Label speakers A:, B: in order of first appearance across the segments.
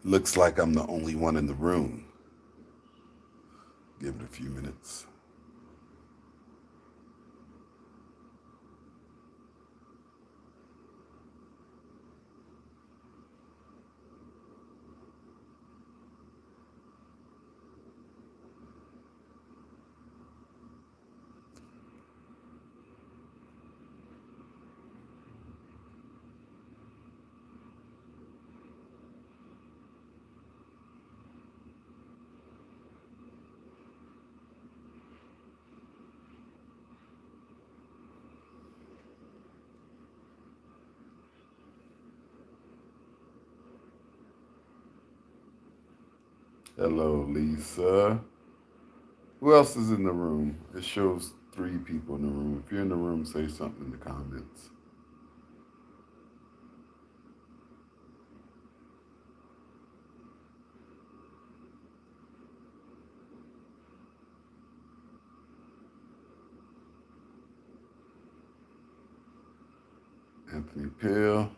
A: Looks like I'm the only one in the room. Give it a few minutes. Hello, Lisa. Who else is in the room? It shows three people in the room. If you're in the room, say something in the comments. Anthony Pill.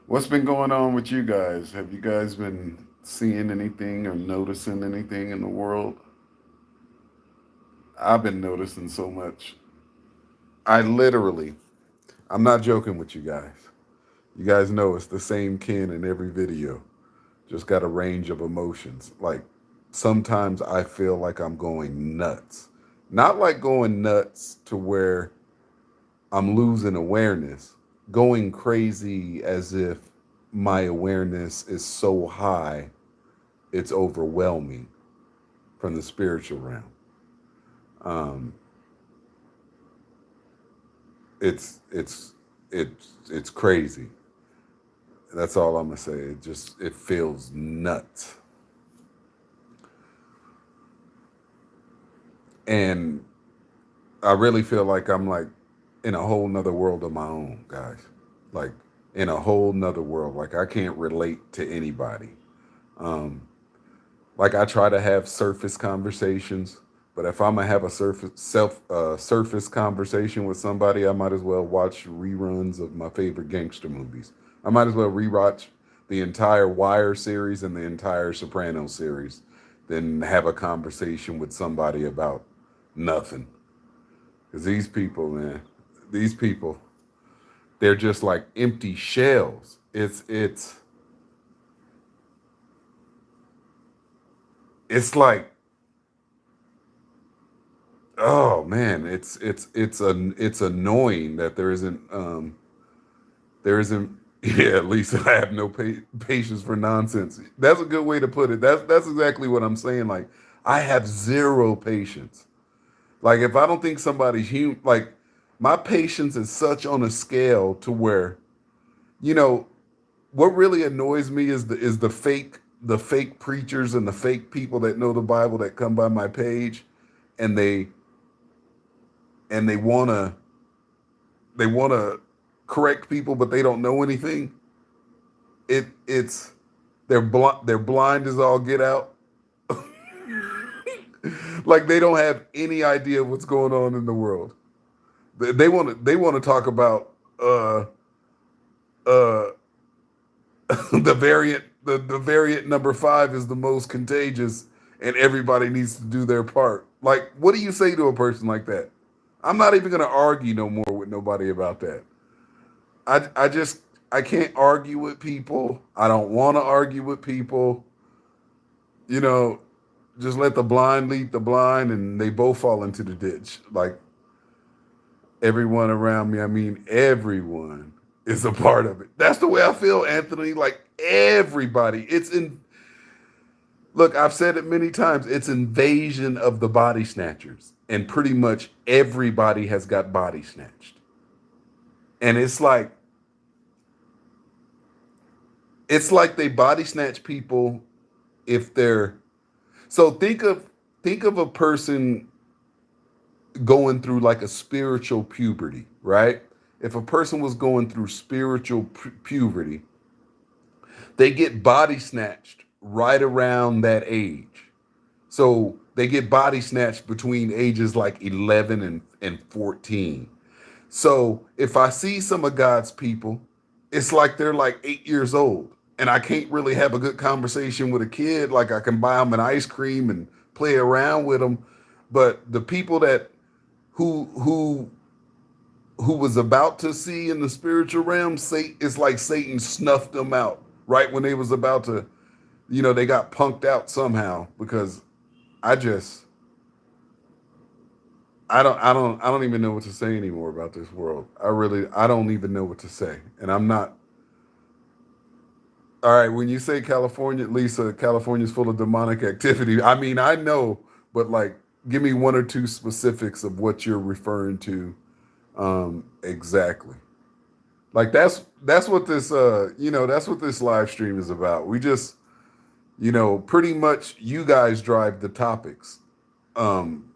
A: What's been going on with you guys? Have you guys been seeing anything or noticing anything in the world? I've been noticing so much. I literally, I'm not joking with you guys. You guys know it's the same Ken in every video. Just got a range of emotions. Like sometimes I feel like I'm going nuts. Not like going nuts to where I'm losing awareness, going crazy as if my awareness is so high it's overwhelming from the spiritual realm. Um, it's crazy. That's all I'm gonna say. It feels nuts. And I really feel like I'm like in a whole nother world of my own, guys. Like in a whole nother world. Like I can't relate to anybody. Um, like I try to have surface conversations, but if I'm gonna have a surface conversation with somebody, I might as well watch reruns of my favorite gangster movies. I might as well rewatch the entire Wire series and the entire Sopranos series than have a conversation with somebody about nothing. Because these people, man, these people, they're just like empty shells. It's like, oh man, it's annoying that there isn't yeah, at least I have no patience for nonsense. That's a good way to put it. That's exactly what I'm saying. Like I have zero patience. Like if I don't think somebody's human, like my patience is such on a scale to where, you know, what really annoys me is the fake preachers and the fake people that know the Bible that come by my page and they wanna correct people but they don't know anything. It's they're blind as all get out. Like they don't have any idea what's going on in the world. They want to talk about uh the variant number 5 is the most contagious and everybody needs to do their part. Like what do you say to a person like that? I'm not even going to argue no more with nobody about that. I can't argue with people. I don't want to argue with people. You know, just let the blind lead the blind and they both fall into the ditch. Like everyone around me, I mean everyone is a part of it. That's the way I feel, Anthony. Like everybody. It's in Look, I've said it many times. It's invasion of the body snatchers. And pretty much everybody has got body snatched. And it's like they body snatch people if they're so think of a person going through like a spiritual puberty, right? If a person was going through spiritual puberty, they get body snatched right around that age. So they get body snatched between ages like 11 and 14. So if I see some of God's people, it's like they're like 8 years old. and I can't really have a good conversation with a kid. Like I can buy them an ice cream and play around with them, but the people that who who who was about to see in the spiritual realm, say it's like Satan snuffed them out right when they was about to, they got punked out somehow because I just I don't even know what to say anymore about this world. I don't even know what to say. And I'm not all right, when you say California, Lisa, California's full of demonic activity. I mean, I know, but like give me one or two specifics of what you're referring to exactly. Like that's what this that's what this live stream is about. We just, pretty much you guys drive the topics um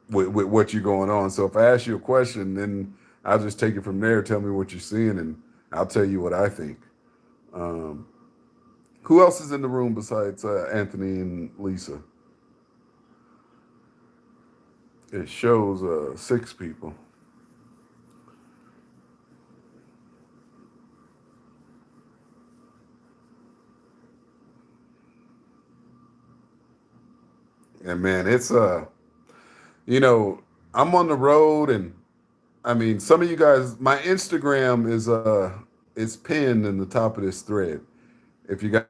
A: with what you're going on. So if I ask you a question, then I'll just take it from there. Tell me what you're seeing, and I'll tell you what I think. Um, who else is in the room besides Anthony and Lisa? It shows six people. And man, it's you know, I'm on the road, and I mean, some of you guys, my Instagram is pinned in the top of this thread. If you got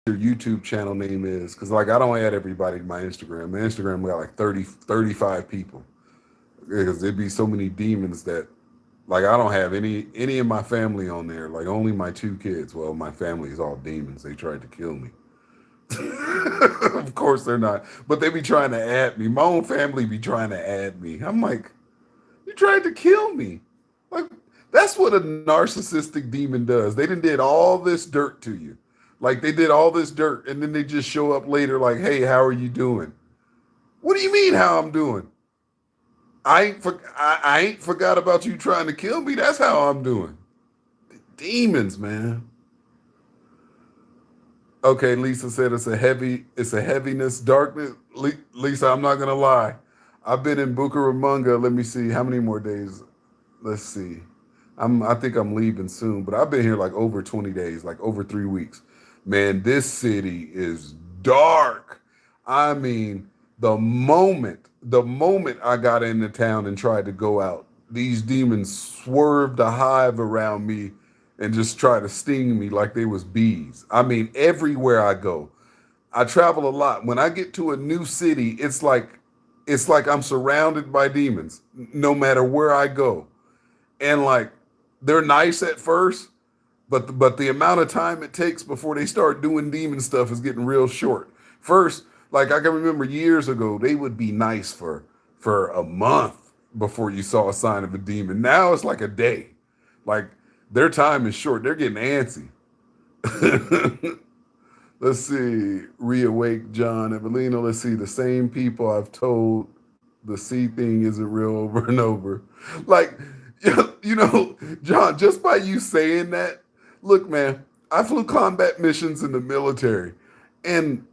A: your YouTube channel name is, because like I don't add everybody to my Instagram. My Instagram got like 35 people because there'd be so many demons that like I don't have any of my family on there. Like only my two kids. Well, my family is all demons. They tried to kill me. Of course they're not, but they be trying to add me. My own family be trying to add me. I'm like, you tried to kill me. Like that's what a narcissistic demon does. They did all this dirt to you. Like they did all this dirt, and then they just show up later like, "Hey, how are you doing?" What do you mean how I'm doing? I ain't forgot about you trying to kill me. That's how I'm doing. Demons, man. Okay, Lisa said it's a heaviness, darkness. Lisa, I'm not gonna lie. I've been in Bucaramanga. Let me see how many more days. Let's see. I think I'm leaving soon, but I've been here like over 20 days, like over 3 weeks. Man, this city is dark. I mean, the moment I got into town and tried to go out, these demons swerved a hive around me and just try to sting me like they was bees. I mean, everywhere I go. I travel a lot. When I get to a new city, it's like I'm surrounded by demons no matter where I go. And like they're nice at first, but the amount of time it takes before they start doing demon stuff is getting real short. First, like I can remember years ago, they would be nice for a month before you saw a sign of a demon. Now it's like a day. Like their time is short. They're getting antsy. Let's see. Reawake John Evelina. Let's see. The same people I've told the C thing isn't real over and over. Like, John, just by you saying that, look, man, I flew combat missions in the military. And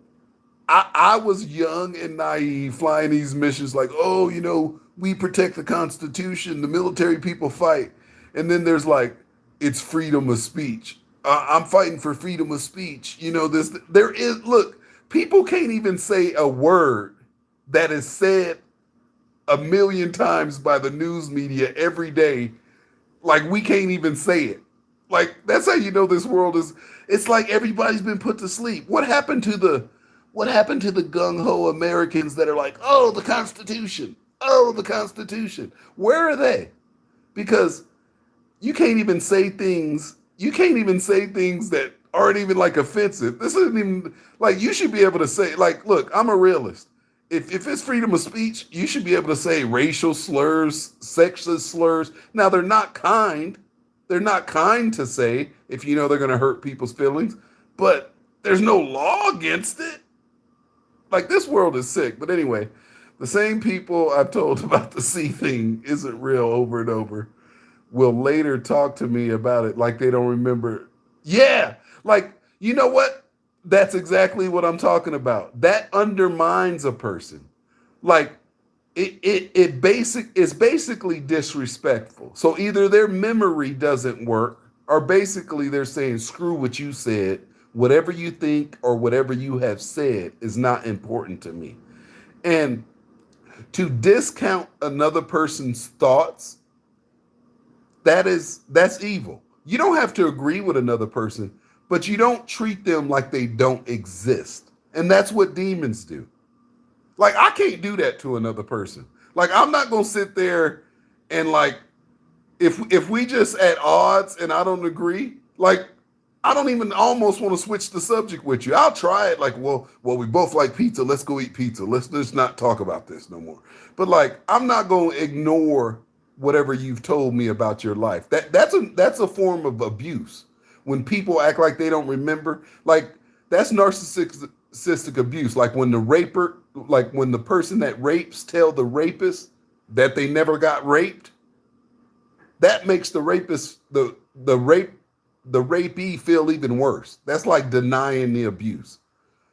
A: I was young and naive flying these missions like, oh, we protect the Constitution, the military people fight. And then there's like, it's freedom of speech. I'm fighting for freedom of speech. There is, look, people can't even say a word that is said a million times by the news media every day. Like we can't even say it. Like that's how you know this world is. It's like everybody's been put to sleep. What happened to the gung ho Americans that are like, oh, the Constitution, oh, the Constitution? Where are they? Because you can't even say things. You can't even say things that aren't even like offensive. This isn't even like you should be able to say like, look, I'm a realist. If it's freedom of speech, you should be able to say racial slurs, sexist slurs. Now they're not kind. They're not kind to say if you know they're going to hurt people's feelings, but there's no law against it. Like this world is sick. But anyway, the same people I've told about the C thing isn't real over and over will later talk to me about it like they don't remember. Yeah, like you know what? That's exactly what I'm talking about. That undermines a person. Like it's basically disrespectful. So either their memory doesn't work, or basically they're saying screw what you said. Whatever you think or whatever you have said is not important to me. And to discount another person's thoughts, that's evil. You don't have to agree with another person, but you don't treat them like they don't exist. And that's what demons do. Like I can't do that to another person. Like I'm not going to sit there and like if we just at odds and I don't agree, like I don't even almost want to switch the subject with you. I'll try it like, well, we both like pizza. Let's go eat pizza. Let's just not talk about this no more. But like, I'm not going to ignore whatever you've told me about your life. That's a form of abuse. When people act like they don't remember, like that's narcissistic abuse. Like when the raper, like when the person that rapes tell the rapist that they never got raped, that makes the rapist the rapee feel even worse. That's like denying the abuse.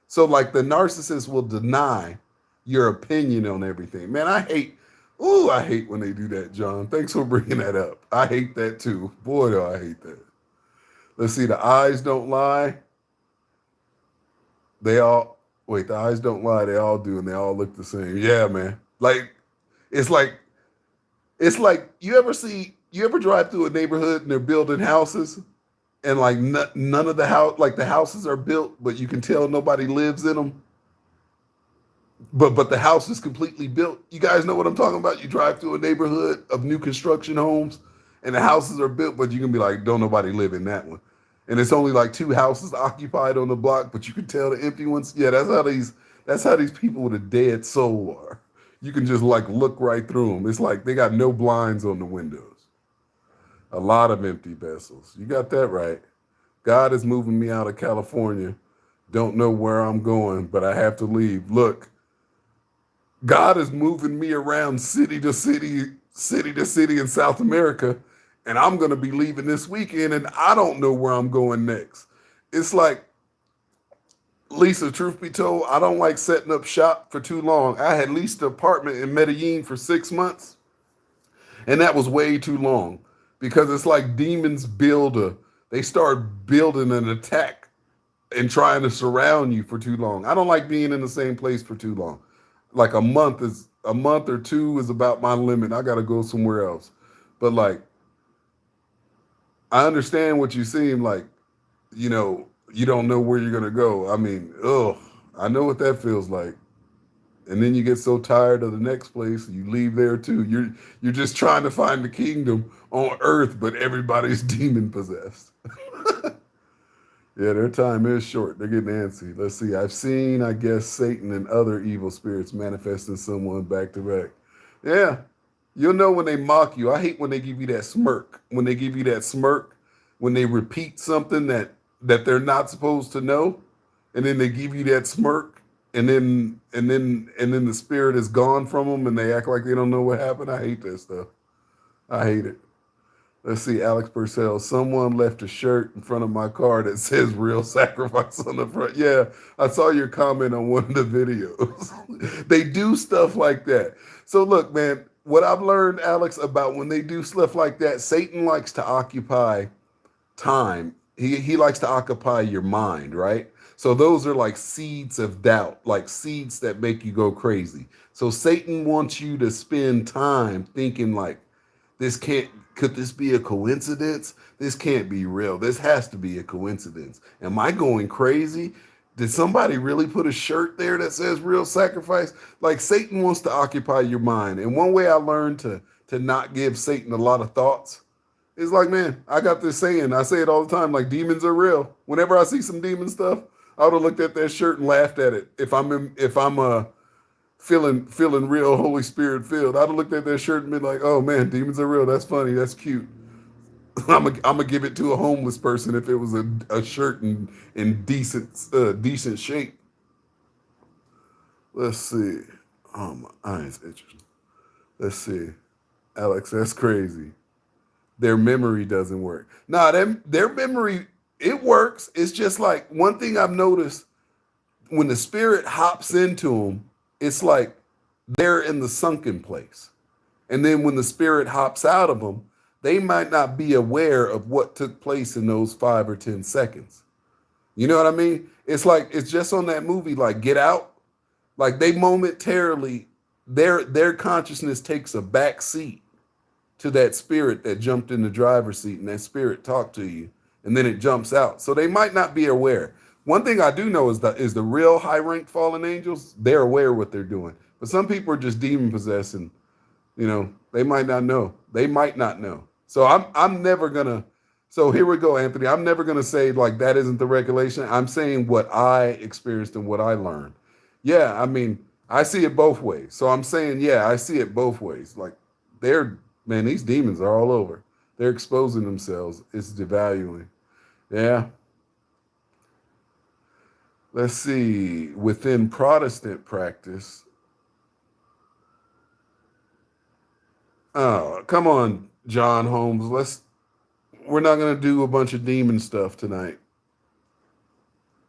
A: So like the narcissist will deny your opinion on everything. Man, I hate when they do that, John. Thanks for bringing that up. I hate that too. Boy, do I hate that. Let's see, the eyes don't lie. They all, wait, the eyes don't lie. They all do, and they all look the same. Yeah, man. It's like, you ever drive through a neighborhood and they're building houses and like none of the house, like the houses are built, but you can tell nobody lives in them. But the house is completely built. You guys know what I'm talking about. You drive through a neighborhood of new construction homes, and the houses are built, but you can be like, don't nobody live in that one. And it's only like two houses occupied on the block, but you can tell the empty ones. Yeah, that's how these people with a dead soul are. You can just like look right through them. It's like they got no blinds on the windows. A lot of empty vessels. You got that right. God is moving me out of California. Don't know where I'm going, but I have to leave. Look, God is moving me around city to city, city to city in South America, and I'm going to be leaving this weekend, and I don't know where I'm going next. It's like, Lisa, truth be told, I don't like setting up shop for too long. I had leased an apartment in Medellin for 6 months, and that was way too long because it's like demons they start building an attack and trying to surround you for too long. I don't like being in the same place for too long. Like a month or two is about my limit. I got to go somewhere else. But like, I understand what you seem like, you don't know where you're going to go. I mean, I know what that feels like. And then you get so tired of the next place, you leave there too. You're just trying to find the kingdom on earth, but everybody's demon possessed. Yeah, their time is short. They're getting antsy. Let's see. I've seen, I guess, Satan and other evil spirits manifesting someone back to back. Yeah, you'll know when they mock you. I hate when they give you that smirk. When they give you that smirk, when they repeat something that they're not supposed to know, and then they give you that smirk, and then the spirit is gone from them, and they act like they don't know what happened. I hate that stuff. I hate it. Let's see, Alex Purcell. Someone left a shirt in front of my car that says real sacrifice on the front. Yeah, I saw your comment on one of the videos. They do stuff like that. So look, man, what I've learned, Alex, about when they do stuff like that, Satan likes to occupy time. He likes to occupy your mind, right? So those are like seeds of doubt, like seeds that make you go crazy. So Satan wants you to spend time thinking like, could this be a coincidence? This can't be real. This has to be a coincidence. Am I going crazy? Did somebody really put a shirt there that says real sacrifice? Like Satan wants to occupy your mind. And one way I learned to not give Satan a lot of thoughts is like, man, I got this saying. I say it all the time, like demons are real. Whenever I see some demon stuff, I would have looked at that shirt and laughed at it. If I'm feeling real Holy Spirit filled, I'd have looked at that shirt and been like, oh man, demons are real. That's funny. That's cute. I'm gonna give it to a homeless person if it was a shirt in decent shape. Let's see. Oh, my eyes itching. Let's see. Alex, that's crazy. Their memory doesn't work. Nah, their memory, it works. It's just like one thing I've noticed when the spirit hops into them, it's like they're in the sunken place. And then when the spirit hops out of them, they might not be aware of what took place in those 5 or 10 seconds. You know what I mean? It's like it's just on that movie, like Get Out. Like they momentarily, their consciousness takes a back seat to that spirit that jumped in the driver's seat, and that spirit talked to you, and then it jumps out. So they might not be aware. One thing I do know is the real high ranked fallen angels. They're aware of what they're doing, but some people are just demon possessed, and they might not know. They might not know. So I'm never gonna. So here we go, Anthony. I'm never gonna say like that isn't the regulation. I'm saying what I experienced and what I learned. Yeah, I mean, I see it both ways. So I'm saying, yeah, I see it both ways. Like they're man, these demons are all over. They're exposing themselves. It's devaluing. Yeah. Let's see. Within Protestant practice, oh, come on, John Holmes. We're not going to do a bunch of demon stuff tonight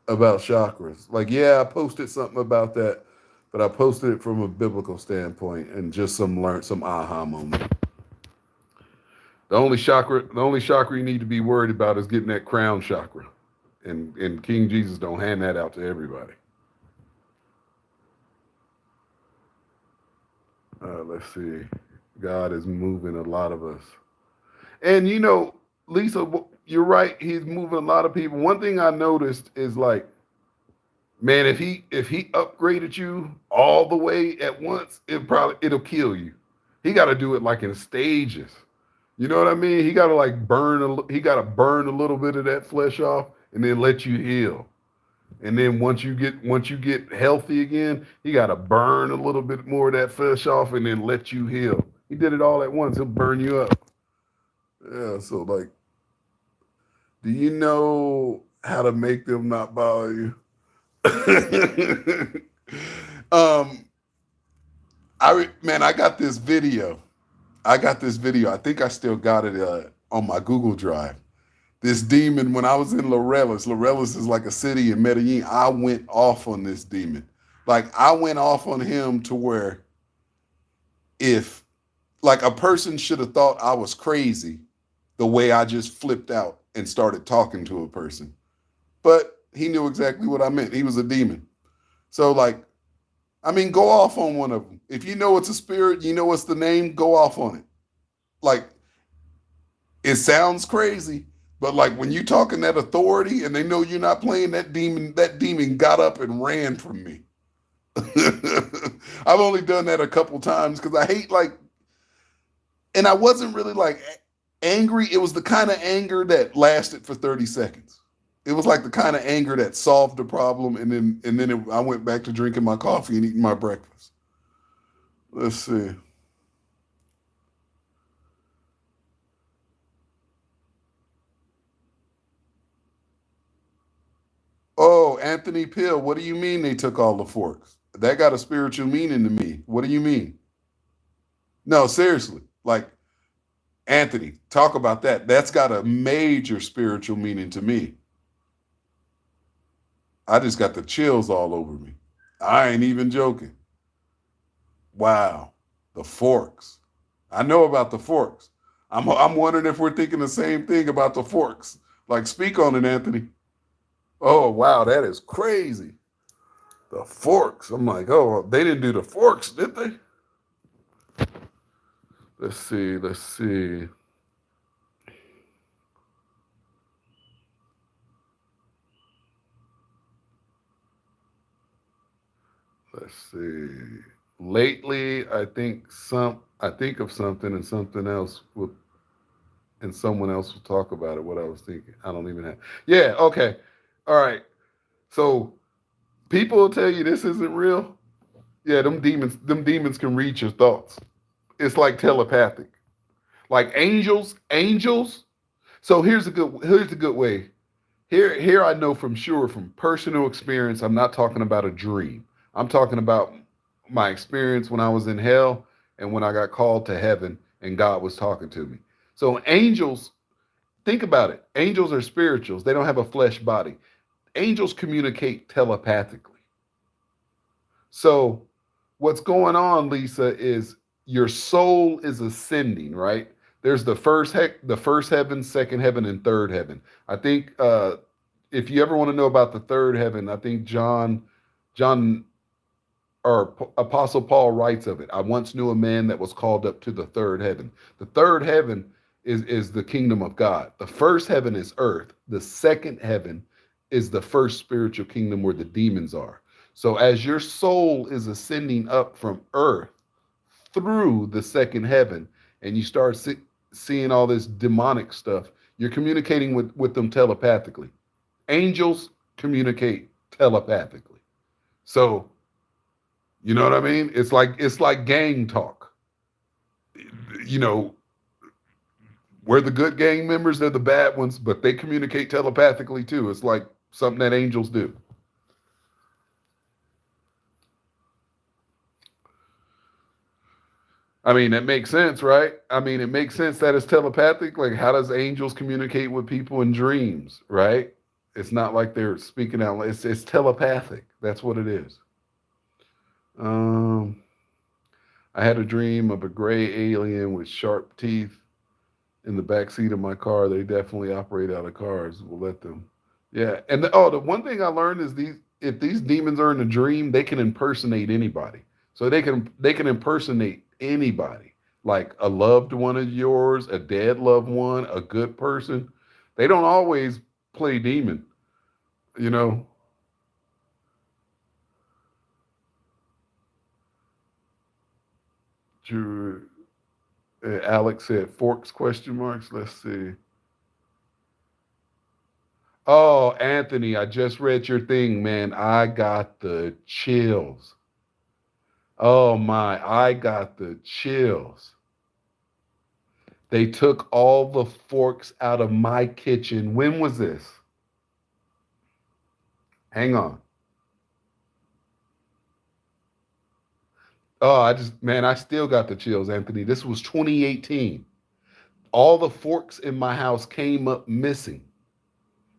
A: about chakras. Like, yeah, I posted something about that, but I posted it from a biblical standpoint and just some aha moment. The only chakra you need to be worried about is getting that crown chakra. And King Jesus don't hand that out to everybody. Let's see. God is moving a lot of us. And Lisa, you're right. He's moving a lot of people. One thing I noticed is like, man, if he upgraded you all the way at once, it'll kill you. He got to do it like in stages. You know what I mean? He got to burn a little bit of that flesh off and then let you heal. And then once you get healthy again, he got to burn a little bit more of that flesh off and then let you heal. He did it all at once. He'll burn you up. Yeah. So like, do you know how to make them not bother you? um, I got this video. I think I still got it on my Google Drive. This demon, when I was in Lorelis is like a city in Medellin. I went off on this demon. Like I went off on him to where if like a person should have thought I was crazy the way I just flipped out and started talking to a person. But he knew exactly what I meant. He was a demon. So like, I mean, go off on one of them. If you know it's a spirit, you know what's the name, go off on it. Like it sounds crazy, but like when you talking that authority and they know you're not playing, that demon got up and ran from me. I've only done that a couple times because I hate like, and I wasn't really like angry. It was the kind of anger that lasted for 30 seconds. It was like the kind of anger that solved the problem, and then I went back to drinking my coffee and eating my breakfast. Let's see. Oh, Anthony Pill, what do you mean they took all the forks? That got a spiritual meaning to me. What do you mean? No, seriously. Like, Anthony, talk about that. That's got a major spiritual meaning to me. I just got the chills all over me. I ain't even joking. Wow. The forks. I know about the forks. I'm wondering if we're thinking the same thing about the forks. Like, speak on it, Anthony. Oh, wow. That is crazy. The forks. I'm like, oh, they didn't do the forks, did they? Let's see. Let's see. Let's see. Lately, I think of something and something else will and someone else will talk about it. What I was thinking. I don't even have. Yeah. Okay. All right. So people will tell you this isn't real. Yeah. Them demons can read your thoughts. It's like telepathic. Like angels. So here's a good way. Here I know from sure from personal experience. I'm not talking about a dream. I'm talking about my experience when I was in hell and when I got called to heaven and God was talking to me. So angels, think about it. Angels are spirituals. They don't have a flesh body. Angels communicate telepathically. So what's going on, Lisa, is your soul is ascending, right? There's the first heaven, second heaven, and third heaven. I think if you ever want to know about the third heaven, I think John or Apostle Paul writes of it. I once knew a man that was called up to the third heaven. The third heaven is the kingdom of God. The first heaven is earth. The second heaven is the first spiritual kingdom where the demons are. So as your soul is ascending up from earth through the second heaven, and you start seeing all this demonic stuff, you're communicating with them telepathically. Angels communicate telepathically. So you know what I mean? It's like gang talk. You know, we're the good gang members, they're the bad ones, but they communicate telepathically too. It's like something that angels do. I mean, it makes sense, right? I mean, it makes sense that it's telepathic. Like, how does angels communicate with people in dreams, right? It's not like they're speaking out. It's telepathic. That's what it is. Um, I had a dream of a gray alien with sharp teeth in the back seat of my car. They definitely operate out of cars. We'll let them. Yeah, and the one thing I learned is these if these demons are in a dream, they can impersonate anybody. So they can impersonate anybody, like a loved one of yours, a dead loved one, a good person. They don't always play demon, you know. Alex said forks question marks. Let's see. Oh, Anthony, I just read your thing, man. I got the chills. Oh my, I got the chills. They took all the forks out of my kitchen. When was this? Hang on. Oh, man, I still got the chills, Anthony. This was 2018. All the forks in my house came up missing.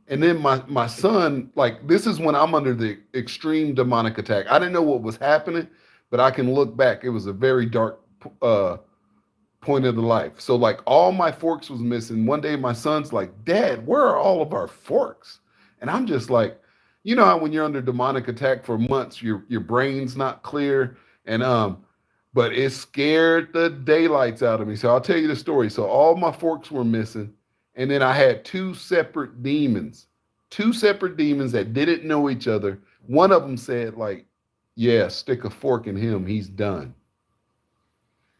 A: And then my son, like, this is when I'm under the extreme demonic attack. I didn't know what was happening, but I can look back. It was a very dark uh point of the life. So like all my forks was missing. One day my son's like, "Dad, where are all of our forks?" And I'm just like, you know how when you're under demonic attack for months, your brain's not clear, and but it scared the daylights out of me. So I'll tell you the story. So all my forks were missing, and then I had two separate demons that didn't know each other. One of them said like, "Yeah, stick a fork in him. He's done."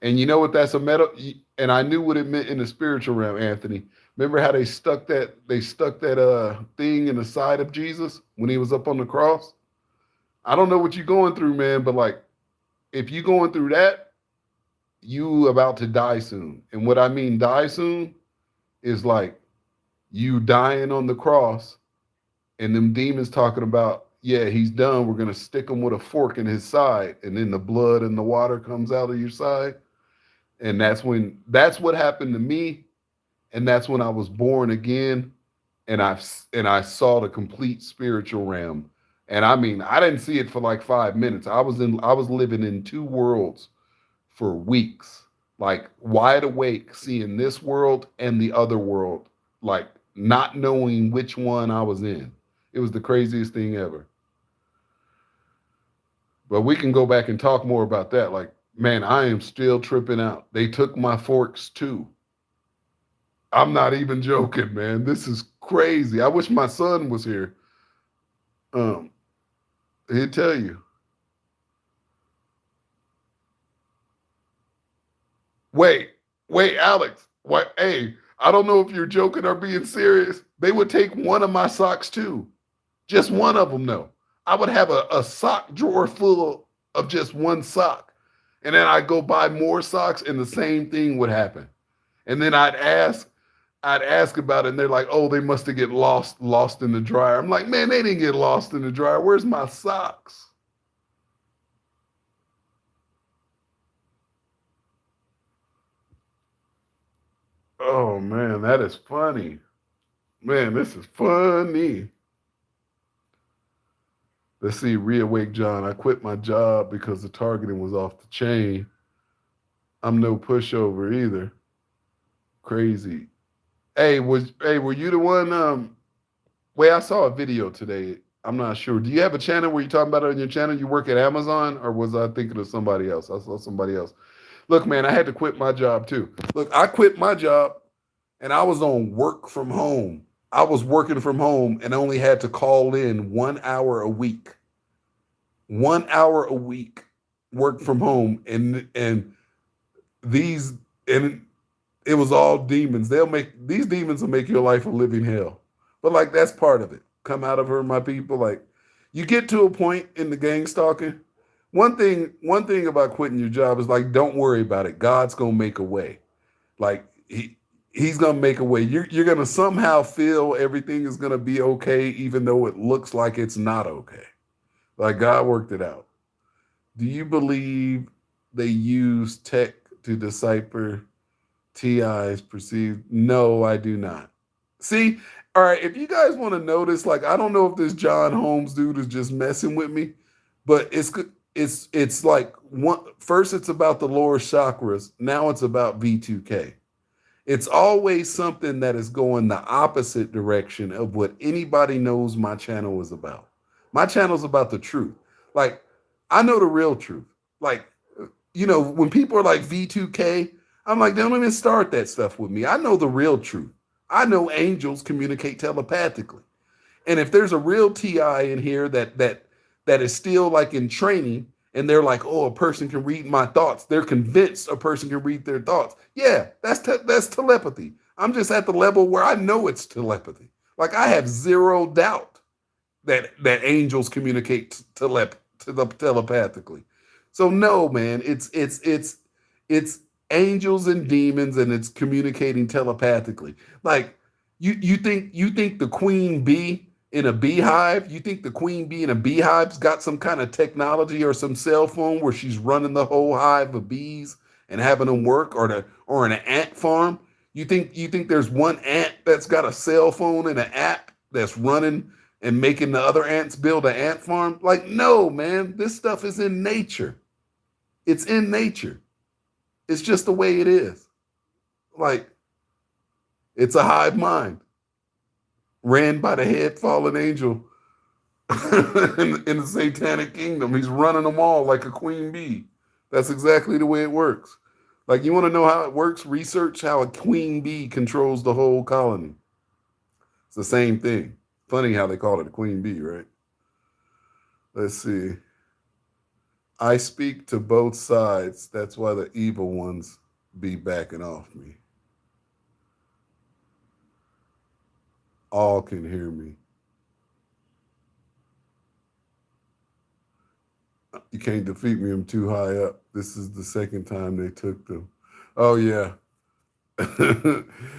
A: And you know what that's a meta and I knew what it meant in the spiritual realm, Anthony. Remember how they stuck that thing in the side of Jesus when he was up on the cross? I don't know what you're going through, man, but like if you going through that, you about to die soon. And what I mean die soon is like you dying on the cross and them demons talking about, yeah, he's done. We're gonna stick him with a fork in his side, and then the blood and the water comes out of your side. And that's what happened to me, and that's when I was born again, and I saw the complete spiritual realm. And I mean, I didn't see it for like 5 minutes. I was living in two worlds for weeks, like wide awake, seeing this world and the other world, like not knowing which one I was in. It was the craziest thing ever. But we can go back and talk more about that. Like, man, I am still tripping out. They took my forks too. I'm not even joking, man. This is crazy. I wish my son was here. Um, he'd tell you. Wait, wait, Alex. What? Hey, I don't know if you're joking or being serious. They would take one of my socks too. Just one of them, though. I would have a sock drawer full of just one sock. And then I'd go buy more socks, and the same thing would happen. And then I'd ask about it, and they're like, "Oh, they must have get lost in the dryer." I'm like, "Man, they didn't get lost in the dryer. Where's my socks?" Oh man, that is funny. Man, this is funny. Let's see, reawake John. I quit my job because the targeting was off the chain. I'm no pushover either. Crazy. Hey, were you the one? Wait, I saw a video today. I'm not sure. Do you have a channel where you're talking about it on your channel? You work at Amazon, or was I thinking of somebody else? I saw somebody else. Look, man, I had to quit my job too. Look, I quit my job and I was on work from home. I was working from home and only had to call in 1 hour a week. 1 hour a week, work from home, and these and it was all demons. They'll make these demons will make your life a living hell. But like that's part of it. Come out of her, my people. Like you get to a point in the gang stalking. One thing about quitting your job is like don't worry about it. God's gonna make a way. Like he's gonna make a way. You're gonna somehow feel everything is gonna be okay, even though it looks like it's not okay. Like God worked it out. Do you believe they use tech to decipher TI's perceived? No, I do not. See, all right, if you guys want to notice, like I don't know if this John Holmes dude is just messing with me, but it's like one first it's about the lower chakras, now it's about V2K. It's always something that is going the opposite direction of what anybody knows my channel is about. My channel is about the truth. Like, I know the real truth. Like, when people are like V2K, I'm like, don't even start that stuff with me. I know the real truth. I know angels communicate telepathically. And if there's a real TI in here that is still like in training and they're like, oh, a person can read my thoughts. They're convinced a person can read their thoughts. Yeah, that's telepathy. I'm just at the level where I know it's telepathy. Like I have zero doubt that angels communicate telepathically. So no, man, it's angels and demons, and it's communicating telepathically. Like you think the queen bee in a beehive? You think the queen bee in a beehive's got some kind of technology or some cell phone where she's running the whole hive of bees and having them work, or in an ant farm? You think there's one ant that's got a cell phone and an app that's running and making the other ants build an ant farm? Like, no, man, this stuff is in nature. It's in nature. It's just the way it is. Like, it's a hive mind ran by the head fallen angel in the satanic kingdom. He's running them all like a queen bee. That's exactly the way it works. Like, you want to know how it works? Research how a queen bee controls the whole colony. It's the same thing. Funny how they call it a queen bee, right? Let's see. I speak to both sides. That's why the evil ones be backing off me. All can hear me. You can't defeat me. I'm too high up. This is the second time they took them. Oh, yeah.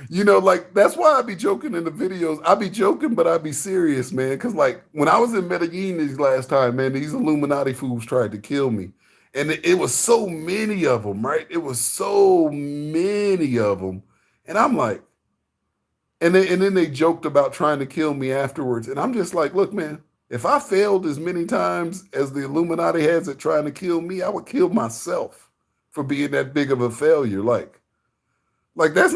A: Like that's why I be joking in the videos. I be joking, but I be serious, man. Cause like when I was in Medellin this last time, man, these Illuminati fools tried to kill me, and it was so many of them, right? It was so many of them, and I'm like, and then they joked about trying to kill me afterwards, and I'm just like, look, man, if I failed as many times as the Illuminati has at trying to kill me, I would kill myself for being that big of a failure. Like that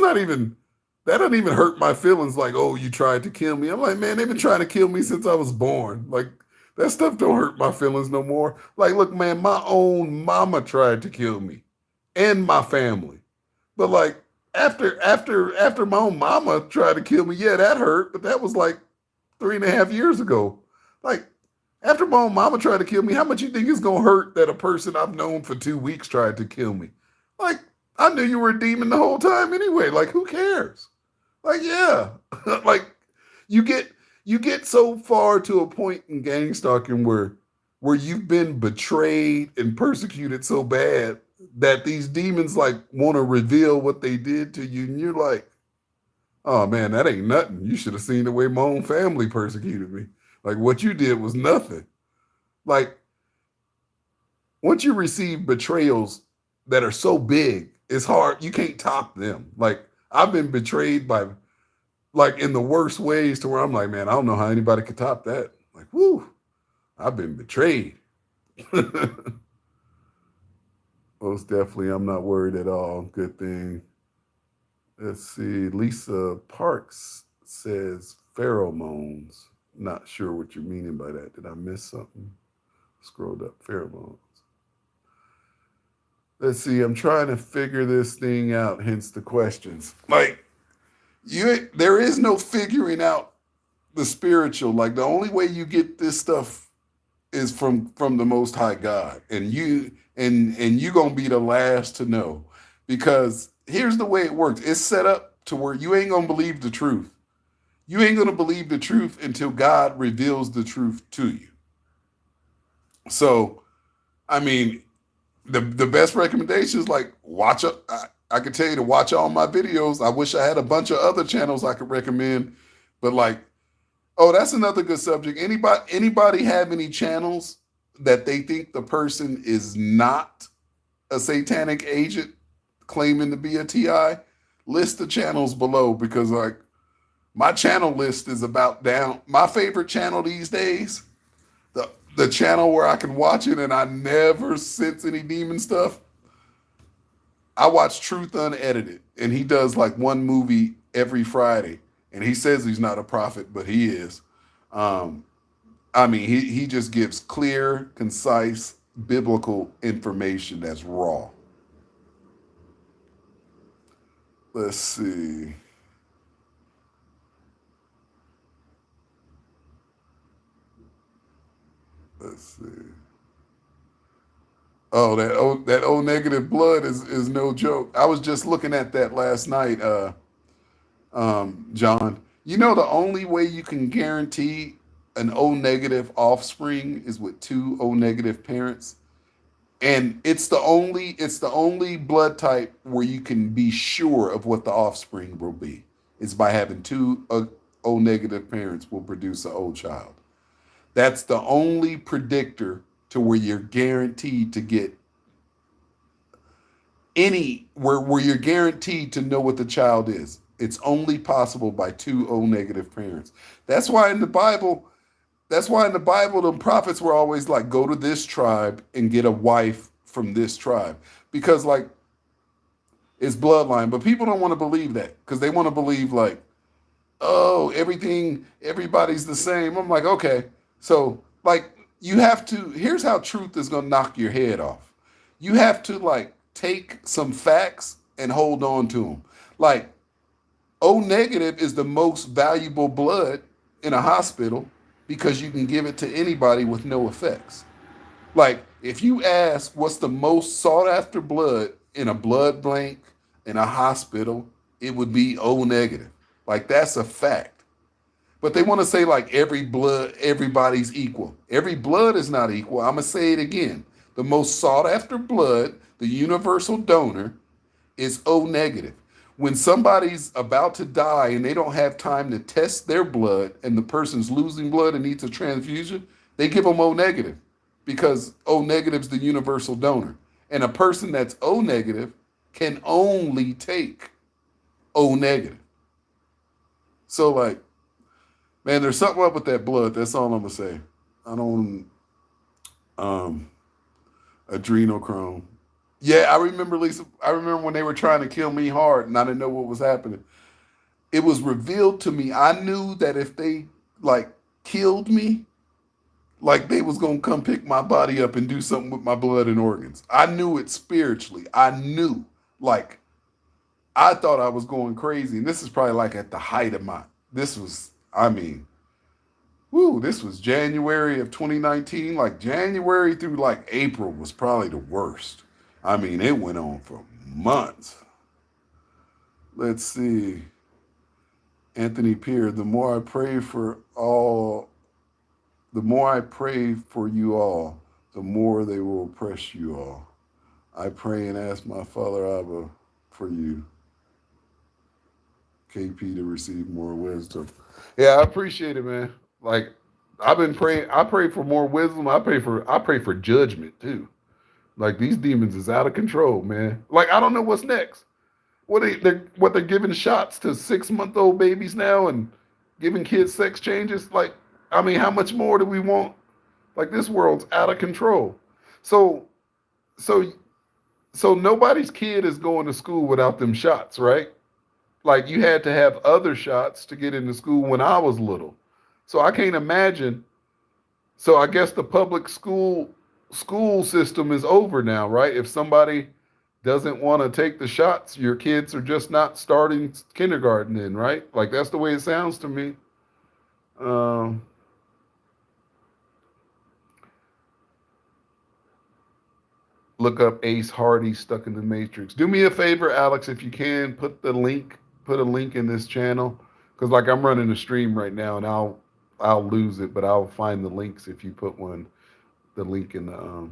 A: doesn't even hurt my feelings. Like, oh, you tried to kill me. I'm like, man, they've been trying to kill me since I was born. Like that stuff don't hurt my feelings no more. Like, look, man, my own mama tried to kill me and my family. But like after my own mama tried to kill me, yeah, that hurt. But that was like 3.5 years ago. Like after my own mama tried to kill me, how much you think it's gonna hurt that a person I've known for 2 weeks tried to kill me? Like I knew you were a demon the whole time anyway. Like who cares? Like yeah, like you get so far to a point in gang stalking where you've been betrayed and persecuted so bad that these demons like want to reveal what they did to you, and you're like, oh man, that ain't nothing. You should have seen the way my own family persecuted me. Like what you did was nothing. Like once you receive betrayals that are so big, it's hard. You can't top them. Like I've been betrayed by like in the worst ways to where I'm like, man, I don't know how anybody could top that. Like, whoo, I've been betrayed. Most definitely, I'm not worried at all. Good thing. Let's see. Lisa Parks says pheromones. Not sure what you're meaning by that. Did I miss something? Scrolled up. Pheromones. Let's see. I'm trying to figure this thing out. Hence the questions. Like there is no figuring out the spiritual. Like the only way you get this stuff is from the Most High God, and you gonna be the last to know, because here's the way it works. It's set up to where you ain't gonna believe the truth. You ain't gonna believe the truth until God reveals the truth to you. So, I mean, the best recommendation is like watch. I could tell you to watch all my videos. I wish I had a bunch of other channels I could recommend, but like, oh, that's another good subject. Anybody have any channels that they think the person is not a satanic agent claiming to be a TI? List the channels below, because like my channel list is about down. My favorite channel these days, the channel where I can watch it and I never sense any demon stuff. I watch Truth Unedited, and he does like one movie every Friday, and he says he's not a prophet, but he is. Um, I mean, he just gives clear, concise, biblical information that's raw. Let's see. Let's see. Oh, that O negative blood is no joke. I was just looking at that last night, John. You know the only way you can guarantee an O negative offspring is with two O negative parents, and it's the only blood type where you can be sure of what the offspring will be. It's by having two O negative parents will produce an O child. That's the only predictor to where you're guaranteed to get where you're guaranteed to know what the child is. It's only possible by two O negative parents. That's why in the Bible, the prophets were always like, go to this tribe and get a wife from this tribe. Because like it's bloodline. But people don't want to believe that, because they want to believe like, oh, everybody's the same. I'm like, okay. So like you have to, here's how truth is gonna knock your head off. You have to like take some facts and hold on to them. Like O negative is the most valuable blood in a hospital because you can give it to anybody with no effects. Like if you ask what's the most sought after blood in a blood bank in a hospital, it would be O negative. Like that's a fact. But they want to say like everybody's equal. Every blood is not equal. I'm gonna say it again. The most sought after blood, the universal donor, is O negative. When somebody's about to die and they don't have time to test their blood and the person's losing blood and needs a transfusion, they give them O negative, because O negative is the universal donor. And a person that's O negative can only take O negative. So like, man, there's something up with that blood. That's all I'm gonna say. I don't um adrenochrome. Yeah, I remember, Lisa. I remember when they were trying to kill me hard and I didn't know what was happening. It was revealed to me. I knew that if they like killed me, like they was gonna come pick my body up and do something with my blood and organs. I knew it spiritually. I knew. Like I thought I was going crazy. And this is probably like at the height of my this was, I mean, woo, this was January of 2019. Like January through like April was probably the worst. I mean, it went on for months. Let's see. Anthony Peer, the more I pray for you all, the more they will oppress you all. I pray and ask my Father Abba for you, KP, to receive more wisdom. Yeah, I appreciate it, man. Like I've been praying. I pray for more wisdom. I pray for judgment too. Like these demons is out of control, man. Like I don't know what's next. They're giving shots to 6-month-old babies now and giving kids sex changes. Like, I mean, how much more do we want? Like this world's out of control. So so so nobody's kid is going to school without them shots, right? Like you had to have other shots to get into school when I was little. So I can't imagine. So I guess the public school system is over now, right? If somebody doesn't want to take the shots, your kids are just not starting kindergarten then, right? Like that's the way it sounds to me. Um, look up Ace Hardy Stuck in the Matrix. Do me a favor, Alex, if you can, put a link in this channel. Because like I'm running a stream right now and I'll lose it, but I'll find the links if you put the link in the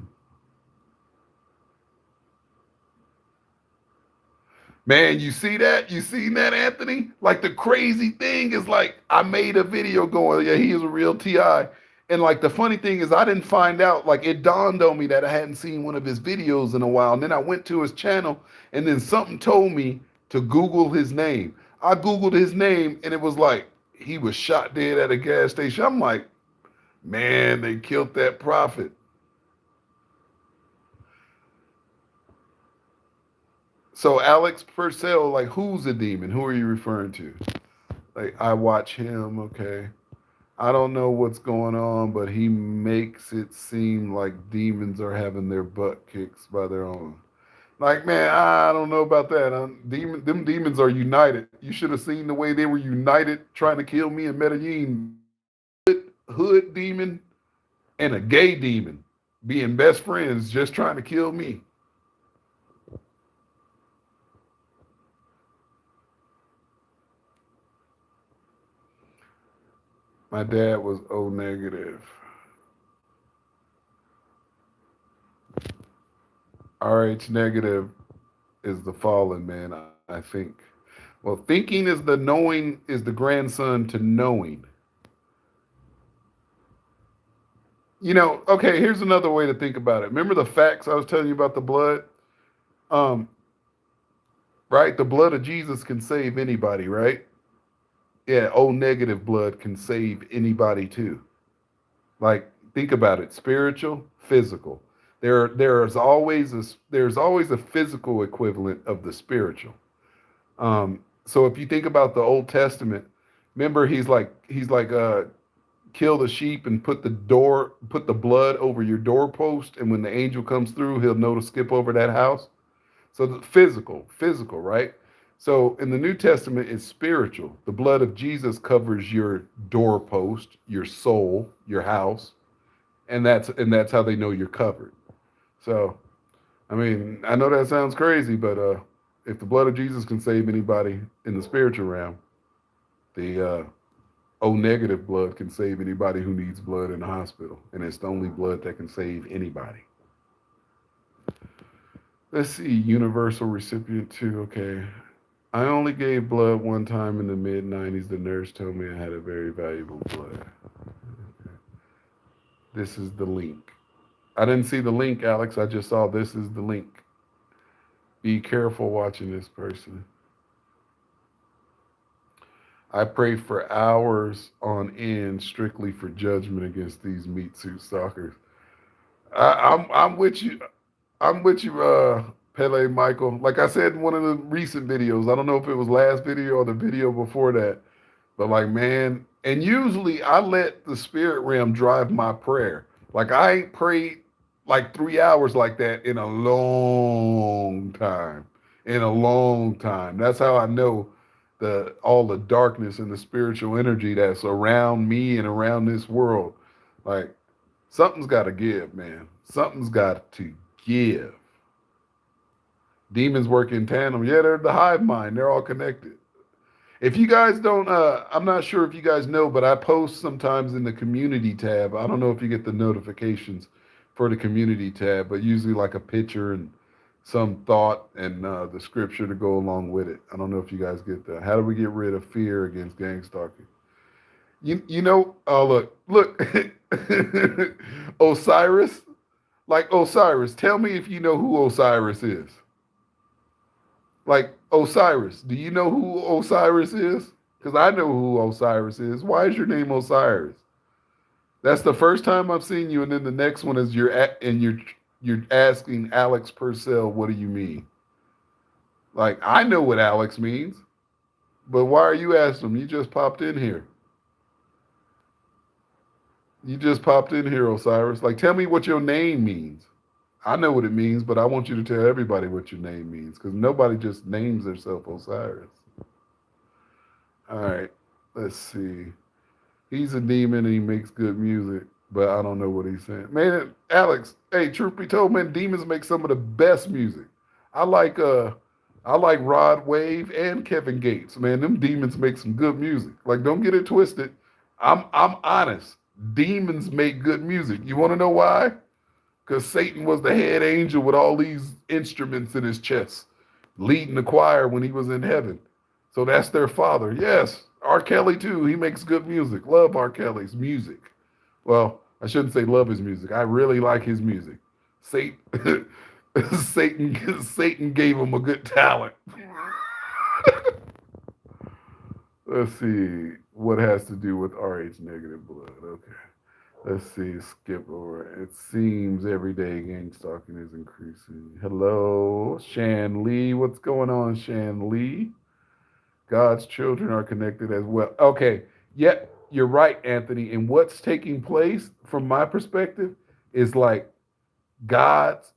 A: Man, you see that? You seen that, Anthony? Like the crazy thing is like I made a video going, yeah, he is a real TI. And like the funny thing is I didn't find out, like it dawned on me that I hadn't seen one of his videos in a while. And then I went to his channel and then something told me to Google his name. I Googled his name and it was like he was shot dead at a gas station. I'm like, man, they killed that prophet. So Alex Purcell, like who's a demon? Who are you referring to? Like I watch him, okay. I don't know what's going on, but he makes it seem like demons are having their butt kicks by their own. Like, man, I don't know about that. Them demons are united. You should have seen the way they were united trying to kill me in Medellin. Hood demon and a gay demon being best friends just trying to kill me. My dad was O negative. RH negative is the fallen man, I think. Well, thinking is the knowing is the grandson to knowing. Okay, here's another way to think about it. Remember the facts I was telling you about the blood? Um, right? The blood of Jesus can save anybody, right? Yeah, O negative blood can save anybody too. Like, think about it: spiritual, physical. There's always a physical equivalent of the spiritual. So if you think about the Old Testament, remember he's like kill the sheep and put the blood over your doorpost, and when the angel comes through, he'll know to skip over that house. So the physical, right? So in the New Testament, it's spiritual. The blood of Jesus covers your doorpost, your soul, your house, and that's how they know you're covered. So I mean, I know that sounds crazy, but if the blood of Jesus can save anybody in the spiritual realm, the O negative blood can save anybody who needs blood in the hospital, and it's the only blood that can save anybody. Let's see, universal recipient too. Okay, I only gave blood one time in the mid '90s. The nurse told me I had a very valuable blood. This is the link. I didn't see the link, Alex. I just saw this is the link. Be careful watching this person. I pray for hours on end strictly for judgment against these meat suit stalkers. I'm with you. I'm with you, Pele Michael. Like I said in one of the recent videos, I don't know if it was last video or the video before that, but like man, and usually I let the spirit realm drive my prayer. Like I ain't prayed like 3 hours like that in a long time. In a long time. That's how I know the all the darkness and the spiritual energy that's around me and around this world. Like something's got to give, man. Something's got to give. Demons work in tandem. Yeah, they're the hive mind. They're all connected. If you guys don't, I'm not sure if you guys know, but I post sometimes in the community tab. I don't know if you get the notifications for the community tab, but usually like a picture and some thought and the scripture to go along with it. I don't know if you guys get that. How do we get rid of fear against gang stalking? Oh look, Osiris. Like Osiris, tell me if you know who Osiris is. Like Osiris, do you know who Osiris is? Because I know who Osiris is. Why is your name Osiris? That's the first time I've seen you, and then the next one is you're asking Alex Purcell, what do you mean? Like I know what Alex means, but why are you asking him? You just popped in here. You just popped in here, Osiris. Like, tell me what your name means. I know what it means, but I want you to tell everybody what your name means because nobody just names themselves Osiris. All right, let's see. He's a demon and he makes good music, but I don't know what he's saying. Man, Alex, hey, truth be told, man, demons make some of the best music. I like I like Rod Wave and Kevin Gates. Man, them demons make some good music. Like, don't get it twisted. I'm honest. Demons make good music. You want to know why? Because Satan was the head angel with all these instruments in his chest, leading the choir when he was in heaven. So that's their father. Yes, R. Kelly too. He makes good music. Love R. Kelly's music. Well, I shouldn't say love his music. I really like his music. Satan, Satan gave him a good talent. Let's see what has to do with Rh negative blood. Okay. Let's see, skip over. It seems every day gang stalking is increasing. Hello, Shan Lee. What's going on, Shan Lee? God's children are connected as well. Okay, yeah, you're right, Anthony. And what's taking place from my perspective is like God's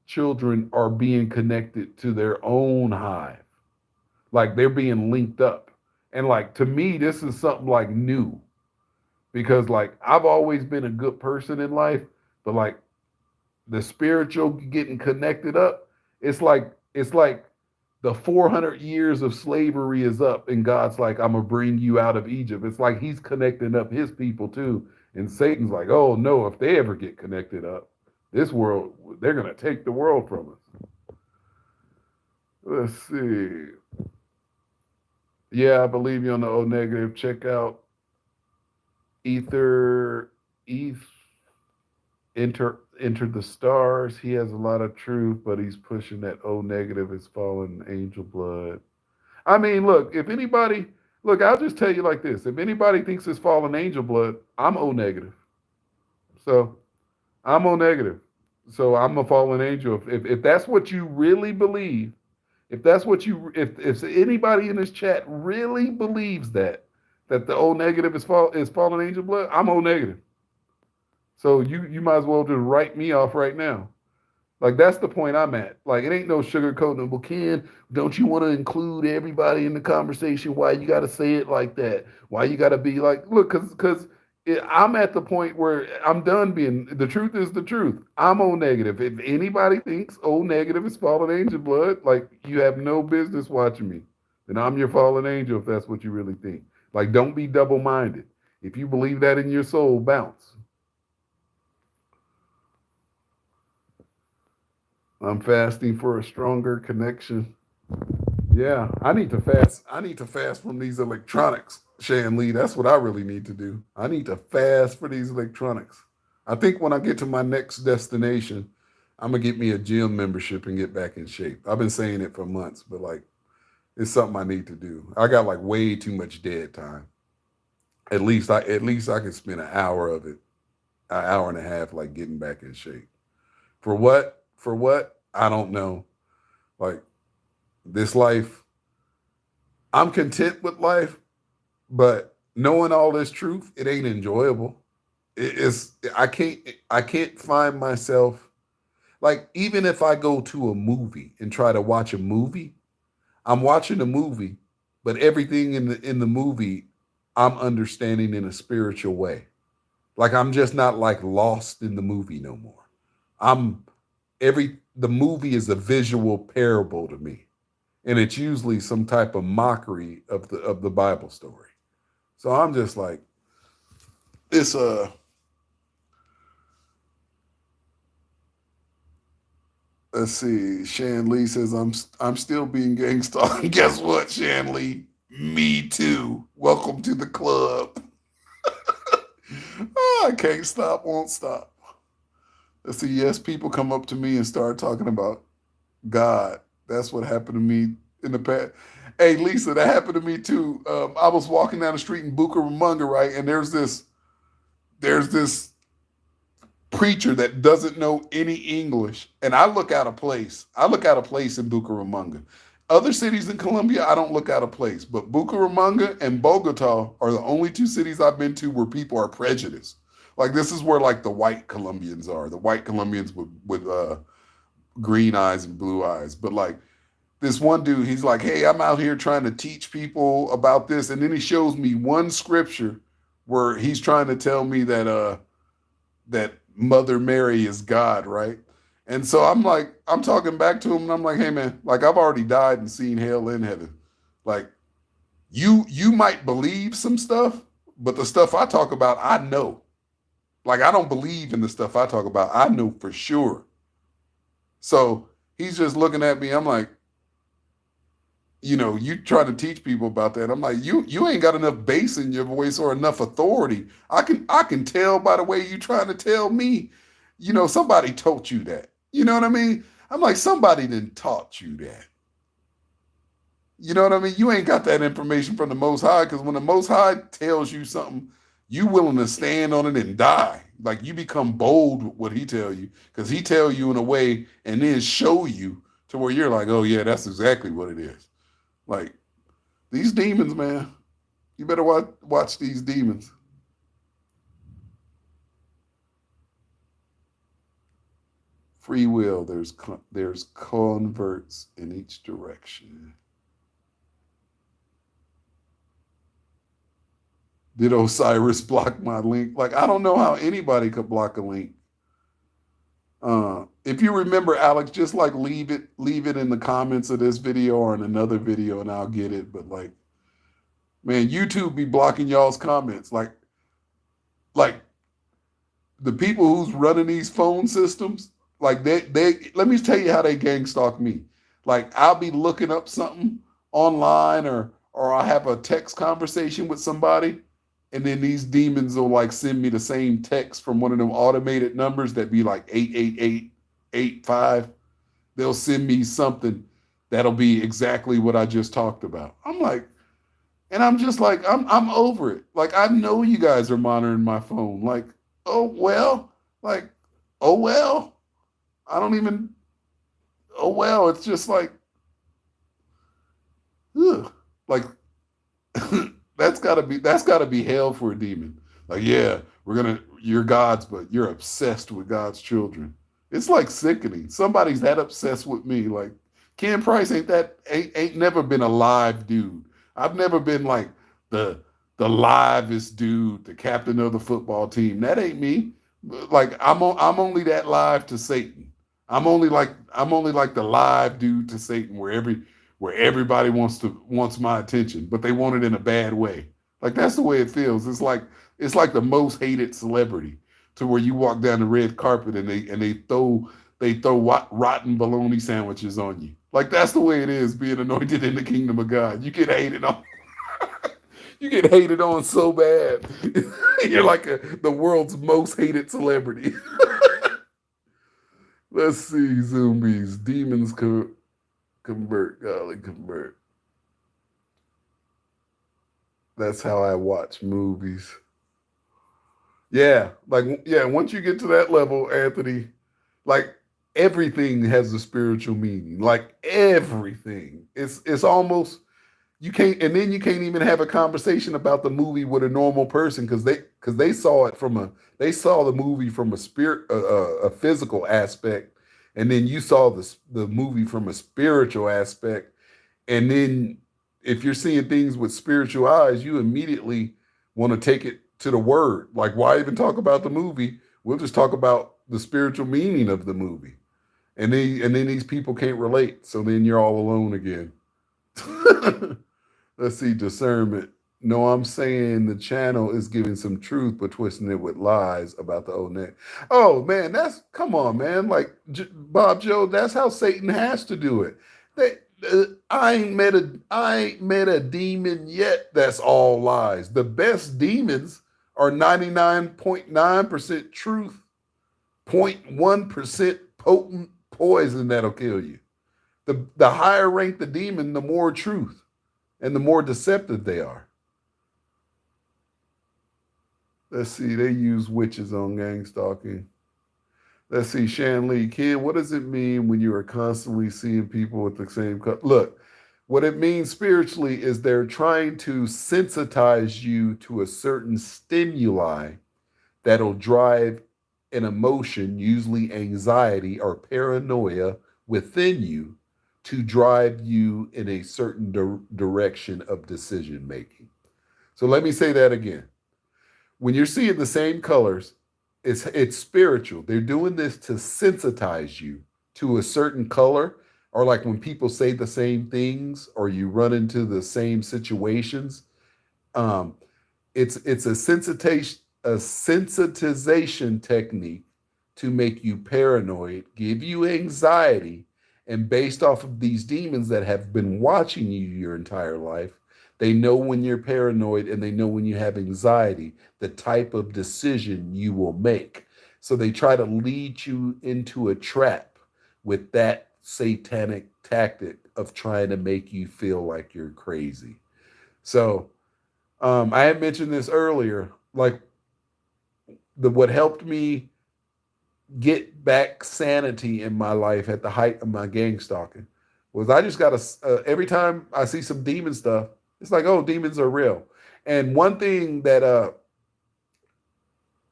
A: children are being connected to their own hive. Like they're being linked up. And like to me, this is something like new because like I've always been a good person in life, but like the spiritual getting connected up, it's like the 400 years of slavery is up and God's like I'm gonna bring you out of Egypt. It's like he's connecting up his people too. And Satan's like, oh no, if they ever get connected up, this world, they're gonna take the world from us. Let's see. Yeah, I believe you on the O negative. Check out Ether Eth enter the stars. He has a lot of truth, but he's pushing that O negative is fallen angel blood. I mean, look, if anybody look, I'll just tell you like this. If anybody thinks it's fallen angel blood, I'm O negative. So I'm O negative. So I'm a fallen angel. If that's what you really believe, if that's what you if anybody in this chat really believes that the O negative is fallen angel blood, I'm O negative. So you might as well just write me off right now. Like that's the point I'm at. Like it ain't no sugarcoating. Well, Ken, don't you want to include everybody in the conversation? Why you got to say it like that? Why you got to be like, look, because I'm at the point where I'm done being. The truth is the truth. I'm O negative. If anybody thinks O negative is fallen angel blood, like you have no business watching me. Then I'm your fallen angel if that's what you really think. Like don't be double minded. If you believe that in your soul, bounce. I'm fasting for a stronger connection. Yeah, I need to fast. I need to fast from these electronics, Shan Lee. That's what I really need to do. I need to fast for these electronics. I think when I get to my next destination, I'm gonna get me a gym membership and get back in shape. I've been saying it for months, but like it's something I need to do. I got like way too much dead time. At least I can spend an hour of it, an hour and a half, like getting back in shape. For what? For what? I don't know. Like this life, I'm content with life, but knowing all this truth, it ain't enjoyable. It's I can't find myself like even if I go to a movie and try to watch a movie, I'm watching a movie, but everything in the movie I'm understanding in a spiritual way. Like I'm just not like lost in the movie no more. I'm every the movie is a visual parable to me. And it's usually some type of mockery of the Bible story. So I'm just like, it's let's see. Shan Lee says I'm still being gangsta. Guess what, Shan Lee? Me too. Welcome to the club. Oh, I can't stop, won't stop. Let's see. Yes, people come up to me and start talking about God. That's what happened to me in the past. Hey, Lisa, that happened to me too. I was walking down the street in Bucaramanga, right, and there's this preacher that doesn't know any English, and I look out of place. I look out of place in Bucaramanga. Other cities in Colombia, I don't look out of place, but Bucaramanga and Bogota are the only two cities I've been to where people are prejudiced. Like this is where like the white Colombians are. The white Colombians with green eyes and blue eyes. But like this one dude, he's like, "Hey, I'm out here trying to teach people about this," and then he shows me one scripture where he's trying to tell me that Mother Mary is God, right? And so I'm like, I'm talking back to him, and I'm like, "Hey, man, like I've already died and seen hell in heaven. Like you might believe some stuff, but the stuff I talk about, I know. Like I don't believe in the stuff I talk about. I know for sure." So he's just looking at me. I'm like, you try to teach people about that. I'm like, you ain't got enough bass in your voice or enough authority. I can tell by the way you trying to tell me, somebody taught you that. You know what I mean? I'm like, somebody didn't taught you that. You know what I mean? You ain't got that information from the Most High, because when the Most High tells you something, you willing to stand on it and die. Like you become bold with what he tell you, because he tell you in a way and then show you to where you're like, oh yeah, that's exactly what it is. Like these demons, man. You better watch these demons. Free will. There's converts in each direction. Did Osiris block my link? Like I don't know how anybody could block a link. If you remember, Alex, just like leave it in the comments of this video or in another video, and I'll get it. But like, man, YouTube be blocking y'all's comments. Like the people who's running these phone systems, like they let me tell you how they gang stalk me. Like I'll be looking up something online, or I'll have a text conversation with somebody, and then these demons will like send me the same text from one of them automated numbers that be like 88885. They'll send me something that'll be exactly what I just talked about. I'm like, and I'm just like, I'm over it. Like I know you guys are monitoring my phone. Like, oh well, like, oh well. I don't even, oh well. It's just like, ugh. Like that's gotta be hell for a demon. Like, yeah, you're God's, but you're obsessed with God's children. It's like sickening. Somebody's that obsessed with me. Like Ken Price ain't never been a live dude. I've never been like the livest dude, the captain of the football team. That ain't me. Like I'm only that live to Satan. I'm only like the live dude to Satan, where everybody wants my attention, but they want it in a bad way. Like that's the way it feels. It's like the most hated celebrity, to where you walk down the red carpet and they throw rotten bologna sandwiches on you. Like that's the way it is being anointed in the kingdom of God. You get hated on. You get hated on so bad. You're like the world's most hated celebrity. Let's see, zombies, demons convert, golly, convert. That's how I watch movies. Yeah, like yeah. Once you get to that level, Anthony, like everything has a spiritual meaning. Like everything, it's almost you can't, and then you can't even have a conversation about the movie with a normal person, because they saw it from a they saw the movie from a a physical aspect, and then you saw the movie from a spiritual aspect, and then if you're seeing things with spiritual eyes, you immediately want to take it to the word. Like, why even talk about the movie? We'll just talk about the spiritual meaning of the movie, and then these people can't relate, so then you're all alone again. Let's see, discernment. No, I'm saying the channel is giving some truth, but twisting it with lies about the old net. Oh man, that's come on, man. Like Bob Joe, that's how Satan has to do it. They, I ain't met a demon yet that's all lies. The best demons are 99.9% truth, 0.1% potent poison that'll kill you. The higher rank the demon, the more truth and the more deceptive they are. Let's see, they use witches on gang stalking. Let's see, Shan Lee, Ken, what does it mean when you are constantly seeing people with the same color? Look, what it means spiritually is they're trying to sensitize you to a certain stimuli that'll drive an emotion, usually anxiety or paranoia within you, to drive you in a certain direction of decision making. So let me say that again. When you're seeing the same colors, it's spiritual. They're doing this to sensitize you to a certain color, or like when people say the same things or you run into the same situations. Um, it's a sensitization technique to make you paranoid, give you anxiety, and based off of these demons that have been watching you your entire life, they know when you're paranoid and they know when you have anxiety, the type of decision you will make. So they try to lead you into a trap with that satanic tactic of trying to make you feel like you're crazy. So I had mentioned this earlier. Like the what helped me get back sanity in my life at the height of my gang stalking was I just got every time I see some demon stuff, it's like, oh, demons are real. And one thing that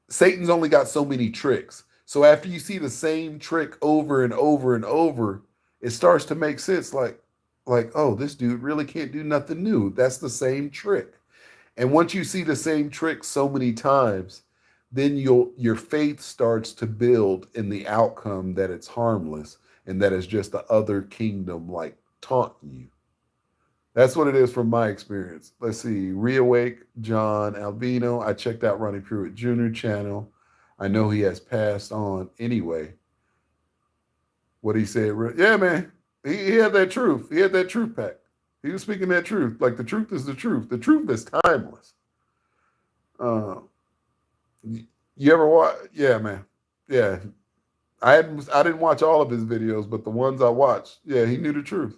A: Satan's only got so many tricks. So after you see the same trick over and over and over, it starts to make sense. Like, oh, this dude really can't do nothing new. That's the same trick. And once you see the same trick so many times, then your faith starts to build in the outcome that it's harmless and that it's just the other kingdom like taunting you. That's what it is from my experience. Let's see. Reawake, John Albino. I checked out Ronnie Pruitt Jr. channel. I know he has passed on anyway. What he said, yeah, man. He had that truth. He had that truth pack. He was speaking that truth. Like the truth is the truth. The truth is timeless. Uh, you ever watch? Yeah, man. Yeah, I didn't watch all of his videos, but the ones I watched, yeah, he knew the truth.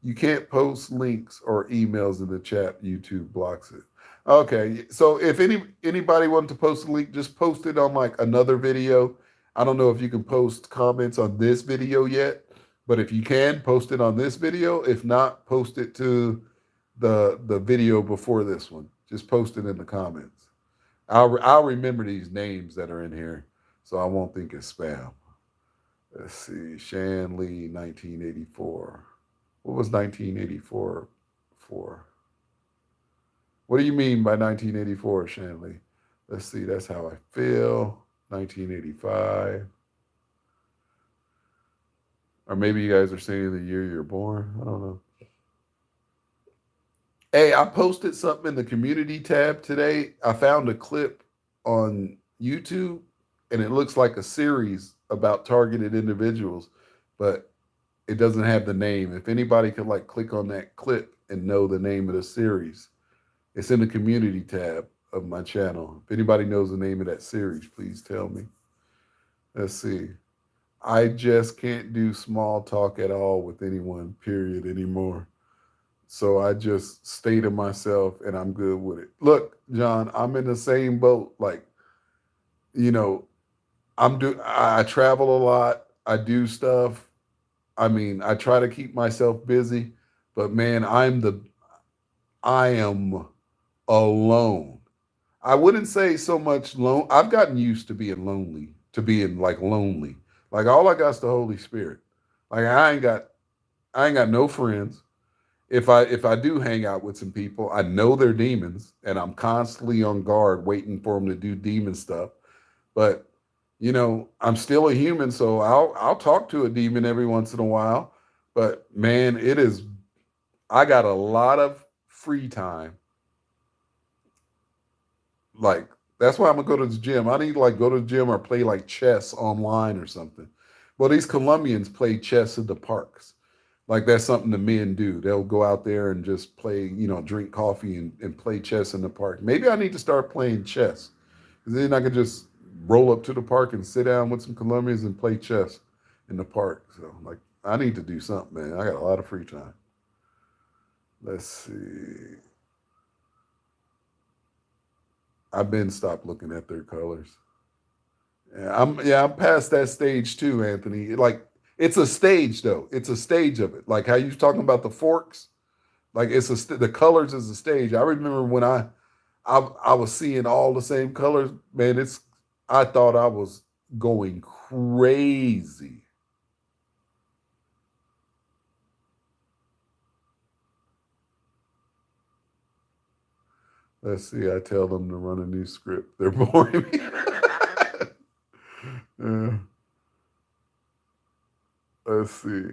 A: You can't post links or emails in the chat. YouTube blocks it. Okay, so if anybody wanted to post a link, just post it on like another video. I don't know if you can post comments on this video yet, but if you can, post it on this video. If not, post it to the video before this one. Just post it in the comments. I'll remember these names that are in here, so I won't think it's spam. Let's see, Shan Lee, 1984. What was 1984 for? What do you mean by 1984, Shanley? Let's see, that's how I feel. 1985. Or maybe you guys are saying the year you're born. I don't know. Hey, I posted something in the community tab today. I found a clip on YouTube, and it looks like a series about targeted individuals, but it doesn't have the name. If anybody could like click on that clip and know the name of the series, it's in the community tab of my channel. If anybody knows the name of that series, please tell me. Let's see. I just can't do small talk at all with anyone, period, anymore. So I just stay to myself and I'm good with it. Look, John, I'm in the same boat. Like, you know, I travel a lot. I do stuff. I mean, I try to keep myself busy, but man, I am alone. I wouldn't say so much lone. I've gotten used to being lonely, to being like lonely. Like all I got is the Holy Spirit. Like I ain't got no friends. If I do hang out with some people, I know they're demons, and I'm constantly on guard, waiting for them to do demon stuff. But you know, I'm still a human, so I'll talk to a demon every once in a while. But man, I got a lot of free time. Like that's why I'm gonna go to the gym. I need to like go to the gym or play like chess online or something. Well, these Colombians play chess in the parks. Like that's something the men do. They'll go out there and just play, drink coffee and play chess in the park. Maybe I need to start playing chess. Because then I could just roll up to the park and sit down with some Colombians and play chess in the park. So like I need to do something, man. I got a lot of free time. Let's see. I've been stopped looking at their colors. I'm past that stage too, Anthony. Like it's a stage though. It's a stage of it. Like how you talking about the forks. Like the colors is a stage. I remember when I I was seeing all the same colors. Man, I thought I was going crazy. Let's see. I tell them to run a new script. They're boring me. uh, let's see.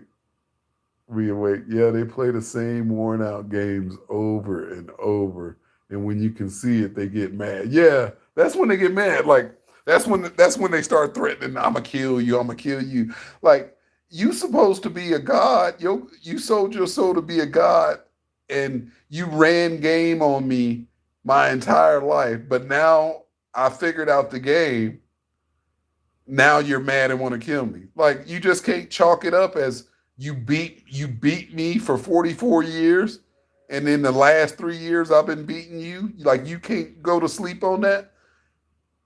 A: We awake. Yeah, they play the same worn out games over and over. And when you can see it, they get mad. Yeah, that's when they get mad. Like that's when they start threatening, I'ma kill you, I'ma kill you. Like you supposed to be a god. You sold your soul to be a god and you ran game on me my entire life. But now I figured out the game. Now you're mad and want to kill me. Like you just can't chalk it up as you beat me for 44 years and in the last 3 years I've been beating you. Like you can't go to sleep on that.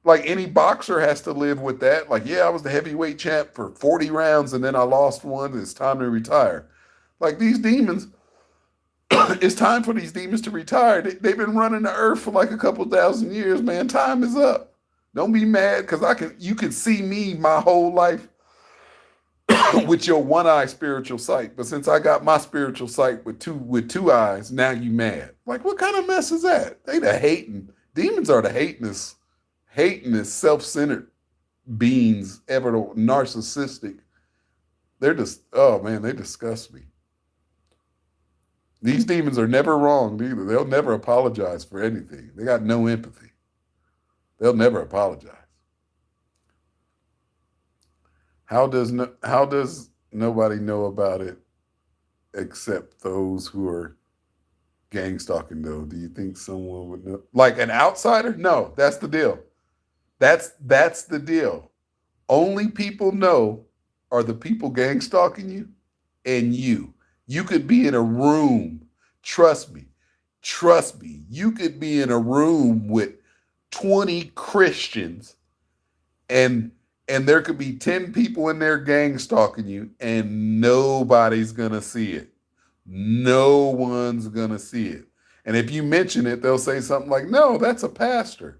A: Like any boxer has to live with that. Like, yeah, I was the heavyweight champ for 40 rounds and then I lost one. It's time to retire. Like these demons, it's time for these demons to retire. They've been running the earth for like a couple thousand years, man. Time is up. Don't be mad because you can see me my whole life with your one eye spiritual sight. But since I got my spiritual sight with two eyes, now you mad. Like what kind of mess is that? They the hating. Demons are the hating is self-centered beings, ever narcissistic. They're just, oh man, they disgust me. These demons are never wrong either. They'll never apologize for anything. They got no empathy. They'll never apologize. How does nobody know about it except those who are gang stalking though? Do you think someone would know? Like an outsider? No, that's the deal. That's the deal. Only people know are the people gang stalking you and you. You could be in a room. Trust me. Trust me. You could be in a room with 20 Christians and there could be 10 people in there gang stalking you and nobody's going to see it. No one's going to see it. And if you mention it, they'll say something like, "No, that's a pastor.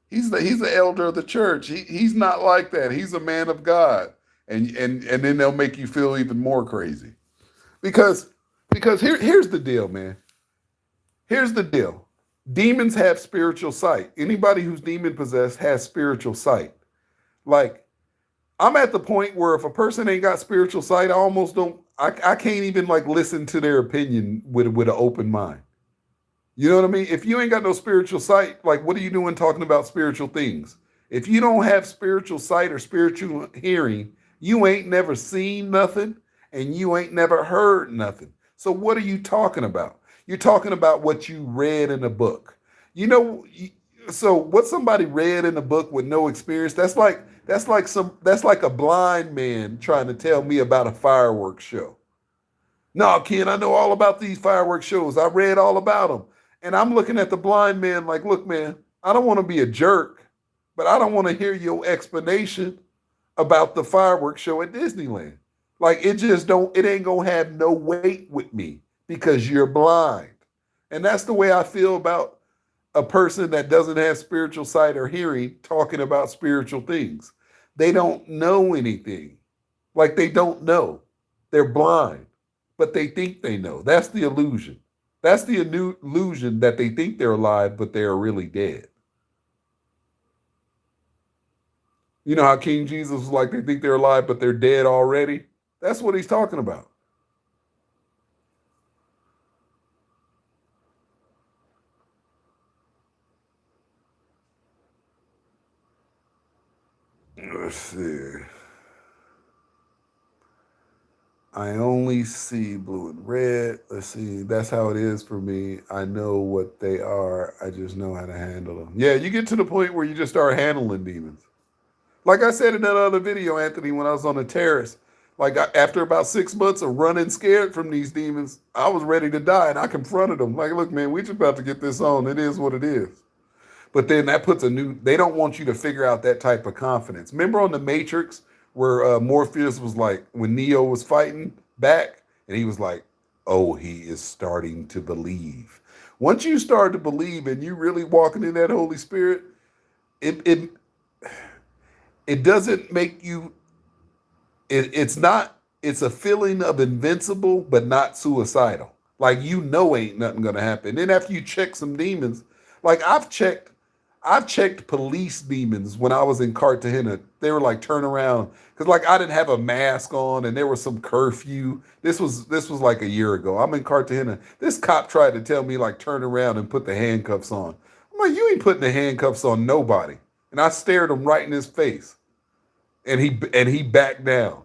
A: He's the elder of the church. He's not like that. He's a man of God." And then they'll make you feel even more crazy. Because here's the deal, man. Here's the deal. Demons have spiritual sight. Anybody who's demon possessed has spiritual sight. Like I'm at the point where if a person ain't got spiritual sight, I almost don't. I can't even like listen to their opinion with an open mind. You know what I mean? If you ain't got no spiritual sight, like what are you doing talking about spiritual things? If you don't have spiritual sight or spiritual hearing, you ain't never seen nothing and you ain't never heard nothing. So what are you talking about? You're talking about what you read in a book. You know, so what somebody read in a book with no experience, that's like a blind man trying to tell me about a fireworks show. No, Ken, I know all about these fireworks shows. I read all about them. And I'm looking at the blind man like, look, man, I don't want to be a jerk, but I don't want to hear your explanation about the fireworks show at Disneyland. Like it ain't gonna have no weight with me because you're blind. And that's the way I feel about a person that doesn't have spiritual sight or hearing talking about spiritual things. They don't know anything. Like they don't know. They're blind, but they think they know. That's the illusion. That's the illusion that they think they're alive, but they're really dead. You know how King Jesus was like, they think they're alive, but they're dead already? That's what he's talking about. Let's see. I only see blue and red. Let's see. That's how it is for me. I know what they are. I just know how to handle them. Yeah, you get to the point where you just start handling demons. Like I said in that other video, Anthony, when I was on the terrace, like after about 6 months of running scared from these demons, I was ready to die and I confronted them. Like, look, man, we just about to get this on. It is what it is. But then that puts they don't want you to figure out that type of confidence. Remember on The Matrix where Morpheus was like, when Neo was fighting back, and he was like, oh, he is starting to believe. Once you start to believe and you really walking in that Holy Spirit, it it doesn't make you. It's not. It's a feeling of invincible, but not suicidal. Like you know, ain't nothing gonna happen. Then after you check some demons, like I've checked police demons when I was in Cartagena. They were like turn around because like I didn't have a mask on and there was some curfew. This was like a year ago. I'm in Cartagena. This cop tried to tell me like turn around and put the handcuffs on. I'm like, you ain't putting the handcuffs on nobody. And I stared him right in his face, and he backed down.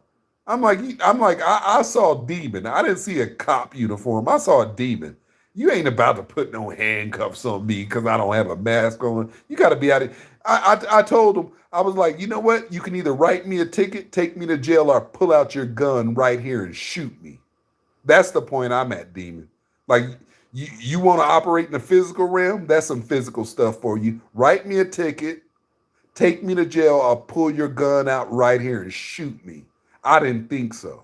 A: I saw a demon. I didn't see a cop uniform. I saw a demon. You ain't about to put no handcuffs on me because I don't have a mask on. You got to be out of. I told him, I was like, you know what? You can either write me a ticket, take me to jail, or pull out your gun right here and shoot me. That's the point I'm at, demon. Like you want to operate in the physical realm? That's some physical stuff for you. Write me a ticket, take me to jail, I'll pull your gun out right here and shoot me. I didn't think so.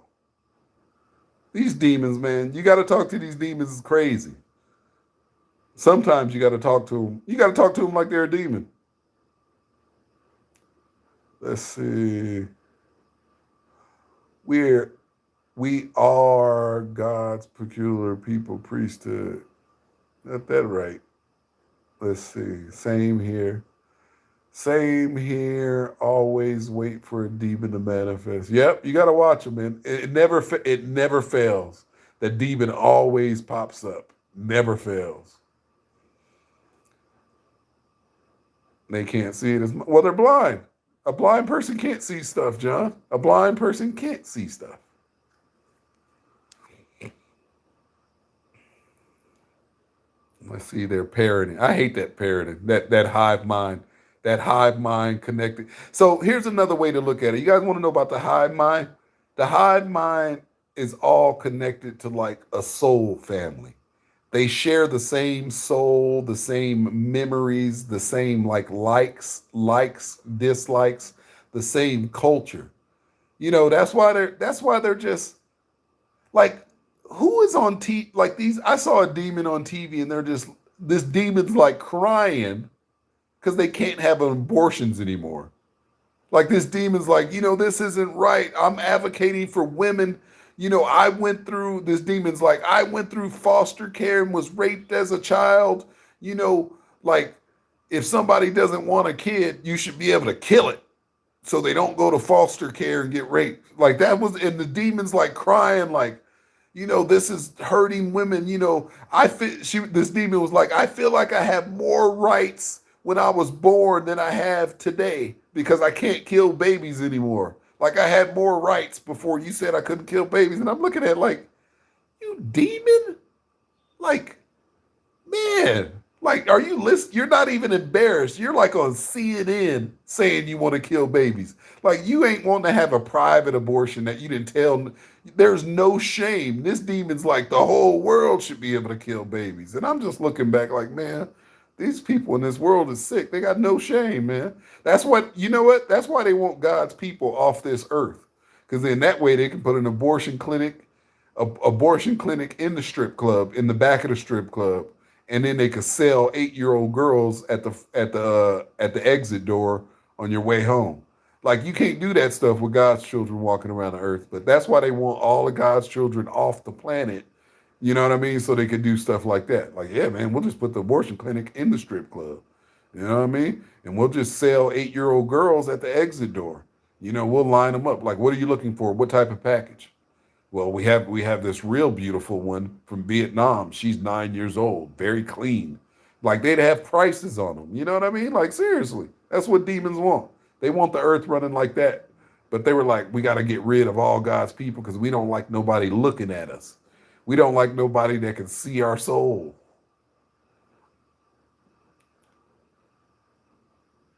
A: These demons, man, you got to talk to these demons. Is crazy. Sometimes you got to talk to them. You got to talk to them like they're a demon. Let's see. We're we are God's peculiar people, priesthood. Got that right. Let's see. Same here. Same here. Always wait for a demon to manifest. Yep, you got to watch them, man. It never fails. The demon always pops up. Never fails. They can't see it as much. Well, they're blind. A blind person can't see stuff, John. A blind person can't see stuff. Let's see, they're parroting. I hate that parroting. That hive mind. That hive mind connected. So here's another way to look at it. You guys want to know about the hive mind? The hive mind is all connected to like a soul family. They share the same soul, the same memories, the same like likes, dislikes, the same culture. That's why they're just like, who is on T like these? I saw a demon on TV and they're just, this demon's like crying because they can't have abortions anymore. Like this demon's like, this isn't right. I'm advocating for women. I went through, this demon's like, I went through foster care and was raped as a child. Like if somebody doesn't want a kid, you should be able to kill it so they don't go to foster care and get raped. Like that was, and the demon's like crying, like, this is hurting women. This demon was like, I feel like I have more rights when I was born than I have today because I can't kill babies anymore. Like I had more rights before you said I couldn't kill babies. And I'm looking at like, you demon? Like, man, like, are you listening? You're not even embarrassed. You're like on CNN saying you want to kill babies. Like you ain't wanting to have a private abortion that you didn't tell. There's no shame. This demon's like the whole world should be able to kill babies. And I'm just looking back like, man, these people in this world is sick. They got no shame, man. That's what, you know what? That's why they want God's people off this earth. Because then that way they can put an abortion clinic in the strip club, in the back of the strip club, and then they could sell 8-year-old girls at the exit door on your way home. Like you can't do that stuff with God's children walking around the earth. But that's why they want all of God's children off the planet. You know what I mean? So they could do stuff like that. Like, yeah, man, we'll just put the abortion clinic in the strip club. You know what I mean? And we'll just sell 8-year-old girls at the exit door. We'll line them up. Like, what are you looking for? What type of package? Well, we have this real beautiful one from Vietnam. She's 9 years old, very clean. Like they'd have prices on them. You know what I mean? Like seriously, that's what demons want. They want the earth running like that. But they were like, we got to get rid of all God's people because we don't like nobody looking at us. We don't like nobody that can see our soul.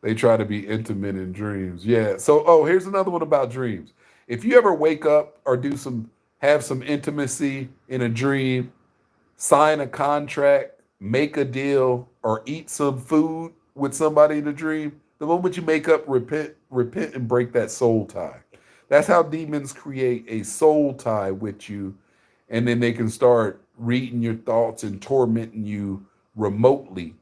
A: They try to be intimate in dreams. Yeah. So, here's another one about dreams. If you ever wake up or have some intimacy in a dream, sign a contract, make a deal, or eat some food with somebody in a dream, the moment you make up, repent and break that soul tie. That's how demons create a soul tie with you, and then they can start reading your thoughts and tormenting you remotely,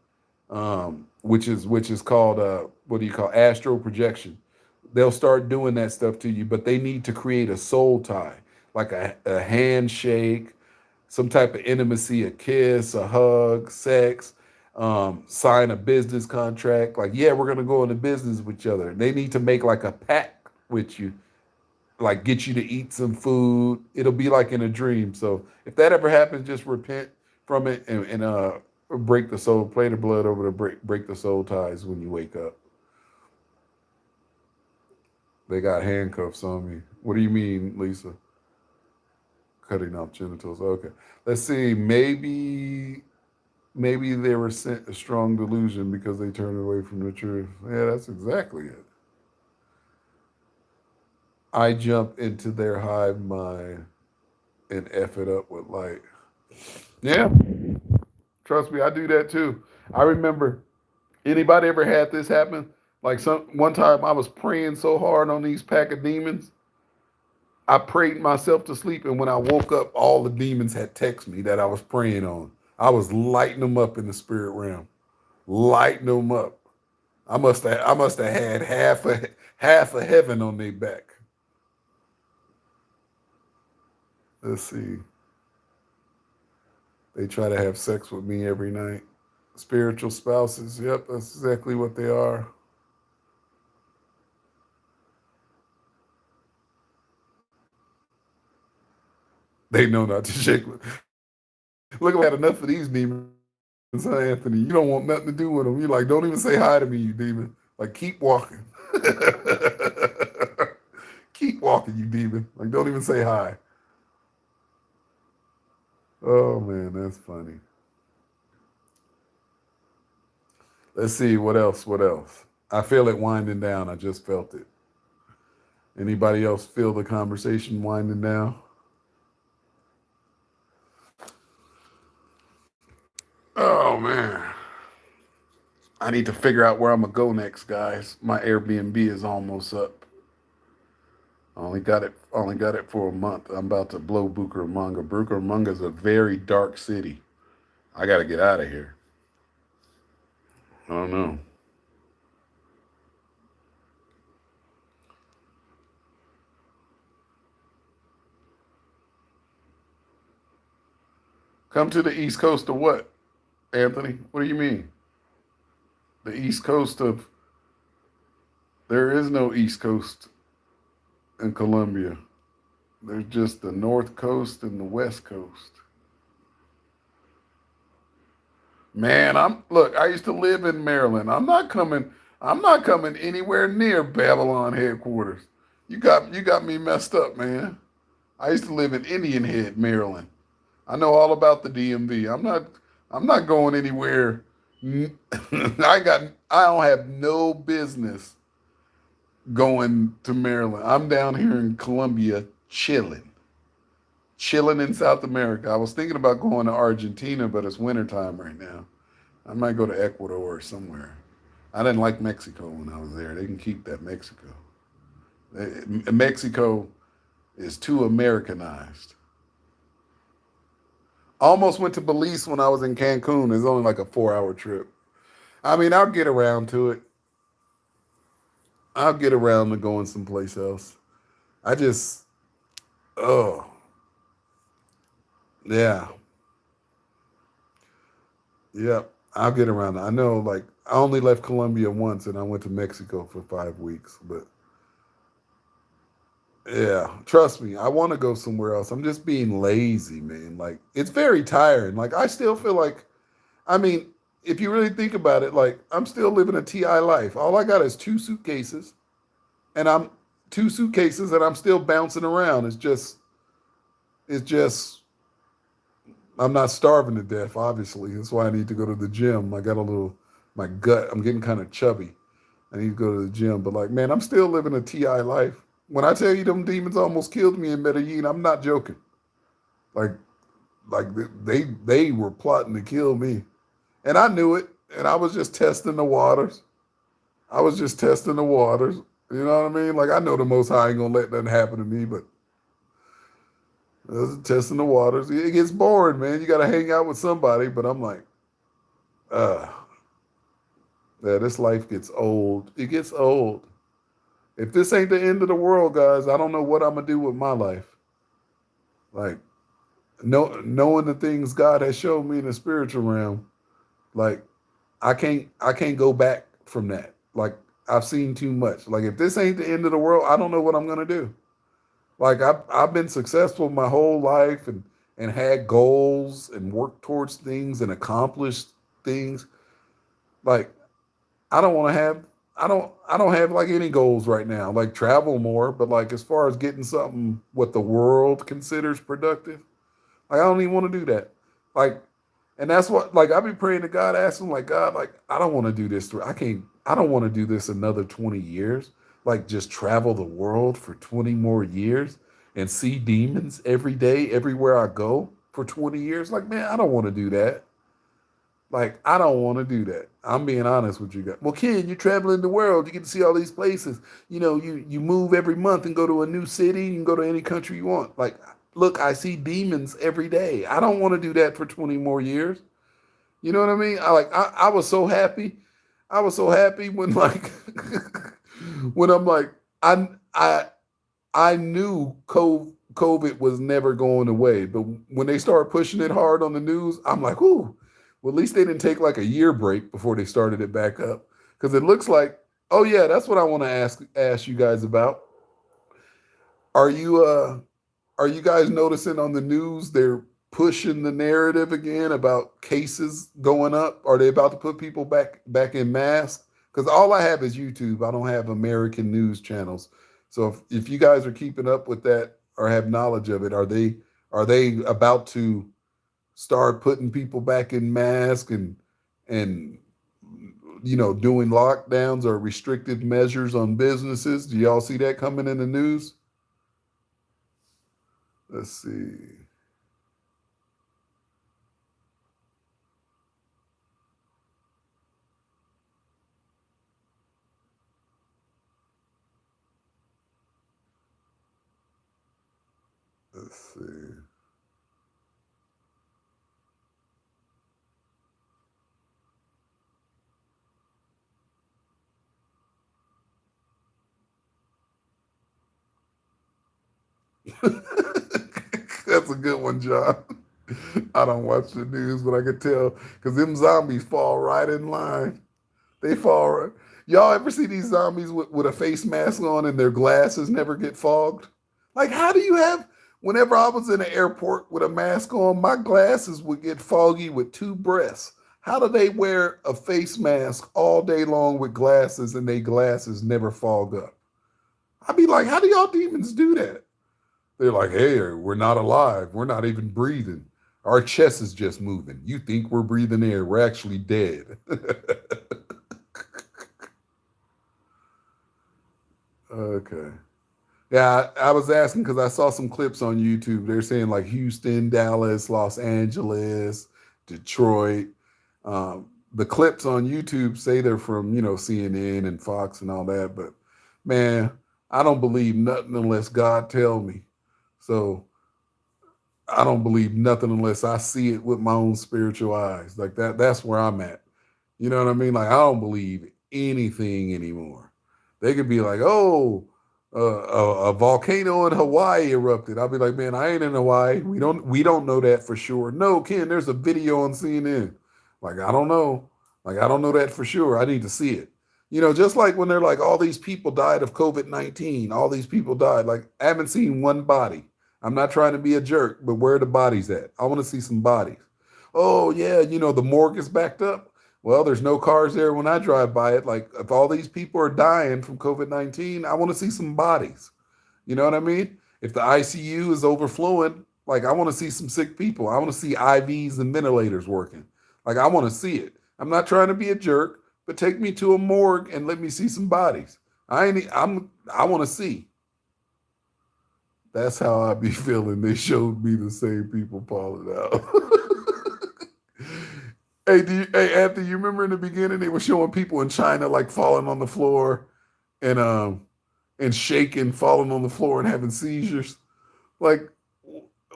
A: which is called what do you call astral projection. They'll start doing that stuff to you, but they need to create a soul tie, like a handshake, some type of intimacy, a kiss, a hug, sex, sign a business contract. Like, yeah, we're gonna go into business with each other. They need to make like a pact with you, like get you to eat some food. It'll be like in a dream. So if that ever happens, just repent from it and break the soul, play the blood over to break the soul ties when you wake up. They got handcuffs on me. What do you mean, Lisa? Cutting off genitals. Okay. Let's see. Maybe they were sent a strong delusion because they turned away from the truth. Yeah, that's exactly it. I jump into their hive mind and F it up with light. Yeah, trust me, I do that too. I remember, anybody ever had this happen? Like one time I was praying so hard on these pack of demons, I prayed myself to sleep, and when I woke up, all the demons had texted me that I was praying on. I was lighting them up in the spirit realm, lighting them up. I must have had half of heaven on their back. Let's see. They try to have sex with me every night. Spiritual spouses. Yep, that's exactly what they are. They know not to shake. Look, I had enough of these demons, huh, Anthony? You don't want nothing to do with them. You're like, don't even say hi to me, you demon. Like, keep walking. Keep walking, you demon. Like, don't even say hi. Oh man, that's funny. Let's see what else. What else? I feel it winding down. I just felt it. Anybody else feel the conversation winding down? Oh man, I need to figure out where I'm gonna go next, guys. My Airbnb is almost up. I only got it for a month. I'm about to blow Bucaramanga. Bucaramanga is a very dark city. I got to get out of here. I don't know. Come to the East Coast of what, Anthony? What do you mean? The East Coast of There is no East Coast in Colombia. There's just the North Coast and the West Coast. Man, I used to live in Maryland. I'm not coming anywhere near Babylon headquarters. You got me messed up, man. I used to live in Indian Head, Maryland. I know all about the DMV. I'm not going anywhere. I don't have no business going to Maryland. I'm down here in Colombia chilling. Chilling in South America. I was thinking about going to Argentina, but it's wintertime right now. I might go to Ecuador or somewhere. I didn't like Mexico when I was there. They can keep that Mexico. Mexico is too Americanized. Almost went to Belize when I was in Cancun. It's only like a 4 hour trip. I mean, I'll get around to it. I'll get around to going someplace else. I just, oh, yeah, yeah. I'll get around. I know, like, I only left Colombia once and I went to Mexico for 5 weeks. But yeah, trust me, I want to go somewhere else. I'm just being lazy, man. Like, it's very tiring. Like, I still feel like, I mean, if you really think about it, like, I'm still living a TI life. All I got is and I'm two suitcases, and I'm still bouncing around. It's just, I'm not starving to death, obviously. That's why I need to go to the gym. My gut, I'm getting kind of chubby. I need to go to the gym. But like, man, I'm still living a TI life. When I tell you them demons almost killed me in Medellin, I'm not joking. Like, like they were plotting to kill me. And I knew it. And I was just testing the waters. I was just testing the waters. You know what I mean? Like, I know the Most High ain't gonna let nothing happen to me, but I was testing the waters. It gets boring, man. You got to hang out with somebody. But I'm like, Uh, yeah, this life gets old. It gets old. If this ain't the end of the world, guys, I don't know what I'm gonna do with my life. Like, knowing the things God has shown me in the spiritual realm, like I can't go back from that. Like I've seen too much. Like if this ain't the end of the world, I don't know what I'm gonna do. Like I've been successful my whole life and had goals and worked towards things and accomplished things. Like I don't want to have I don't have like any goals right now. Like travel more, but like as far as getting something what the world considers productive, like I don't even want to do that. Like, and that's what like I be praying to God, asking like God, like I don't want to do this. I can't. I don't want to do this another 20 years. Like just travel the world for 20 more years and see demons every day, everywhere I go for 20 years. Like man, I don't want to do that. Like I don't want to do that. I'm being honest with you guys. Well, Ken, you're traveling the world. You get to see all these places. You know, you move every month and go to a new city. You can go to any country you want. Like, look, I see demons every day. I don't want to do that for 20 more years. You know what I mean? I was so happy. I was so happy when like when I'm like I I knew COVID was never going away, but when they started pushing it hard on the news, I'm like, ooh, well, at least they didn't take like a year break before they started it back up. Because it looks like, oh yeah, that's what I want to ask you guys about. Are you are you guys noticing on the news they're pushing the narrative again about cases going up? Are they about to put people back in masks? Because all I have is YouTube. I don't have American news channels. So if you guys are keeping up with that or have knowledge of it, are they about to start putting people back in masks and doing lockdowns or restrictive measures on businesses? Do y'all see that coming in the news? Let's see. Let's see. That's a good one, John. I don't watch the news, but I can tell because them zombies fall right in line. They fall. Right. Y'all ever see these zombies with a face mask on and their glasses never get fogged? Like, how do you have? Whenever I was in an airport with a mask on, my glasses would get foggy with two breaths. How do they wear a face mask all day long with glasses and their glasses never fog up? I'd be like, how do y'all demons do that? They're like, hey, we're not alive. We're not even breathing. Our chest is just moving. You think we're breathing air. We're actually dead. Okay. Yeah, I was asking because I saw some clips on YouTube. They're saying like Houston, Dallas, Los Angeles, Detroit. The clips on YouTube say they're from, CNN and Fox and all that. But man, I don't believe nothing unless God tell me. So I don't believe nothing unless I see it with my own spiritual eyes. Like that's where I'm at. You know what I mean? Like I don't believe anything anymore. They could be like, "Oh, a volcano in Hawaii erupted." I'll be like, "Man, I ain't in Hawaii. We don't know that for sure." No, Ken, there's a video on CNN. Like I don't know. Like I don't know that for sure. I need to see it. Just like when they're like, all these people died of COVID-19. All these people died. Like I haven't seen one body. I'm not trying to be a jerk, but where are the bodies at? I want to see some bodies. Oh yeah, the morgue is backed up. Well, there's no cars there when I drive by it. Like, if all these people are dying from COVID-19, I want to see some bodies. You know what I mean? If the ICU is overflowing, like, I want to see some sick people. I want to see IVs and ventilators working. Like, I want to see it. I'm not trying to be a jerk, but take me to a morgue and let me see some bodies. I want to see. That's how I be feeling. They showed me the same people falling out. Hey, Anthony, you remember in the beginning they were showing people in China like falling on the floor and shaking, falling on the floor and having seizures. Like,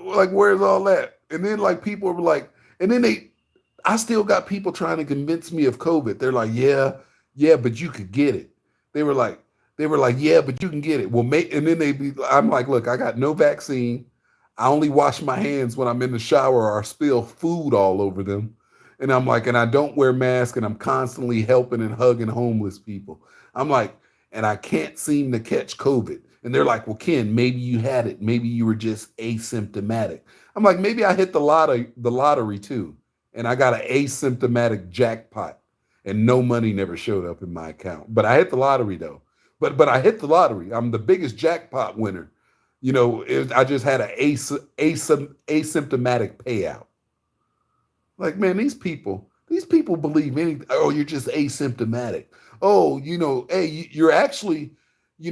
A: like where's all that? And then like people were like, and then I still got people trying to convince me of COVID. They're like, yeah, yeah, but you could get it. They were like, they were like, yeah, but you can get it. Well, and then I'm like, look, I got no vaccine. I only wash my hands when I'm in the shower or I spill food all over them. And I'm like, and I don't wear masks and I'm constantly helping and hugging homeless people. I'm like, and I can't seem to catch COVID. And they're like, well, Ken, maybe you had it. Maybe you were just asymptomatic. I'm like, maybe I hit the lottery too and I got an asymptomatic jackpot, and no money never showed up in my account. But I hit the lottery though. But I hit the lottery. I'm the biggest jackpot winner. I just had an asymptomatic payout. Like, man, these people believe anything. Oh, you're just asymptomatic. Oh, hey, you're actually,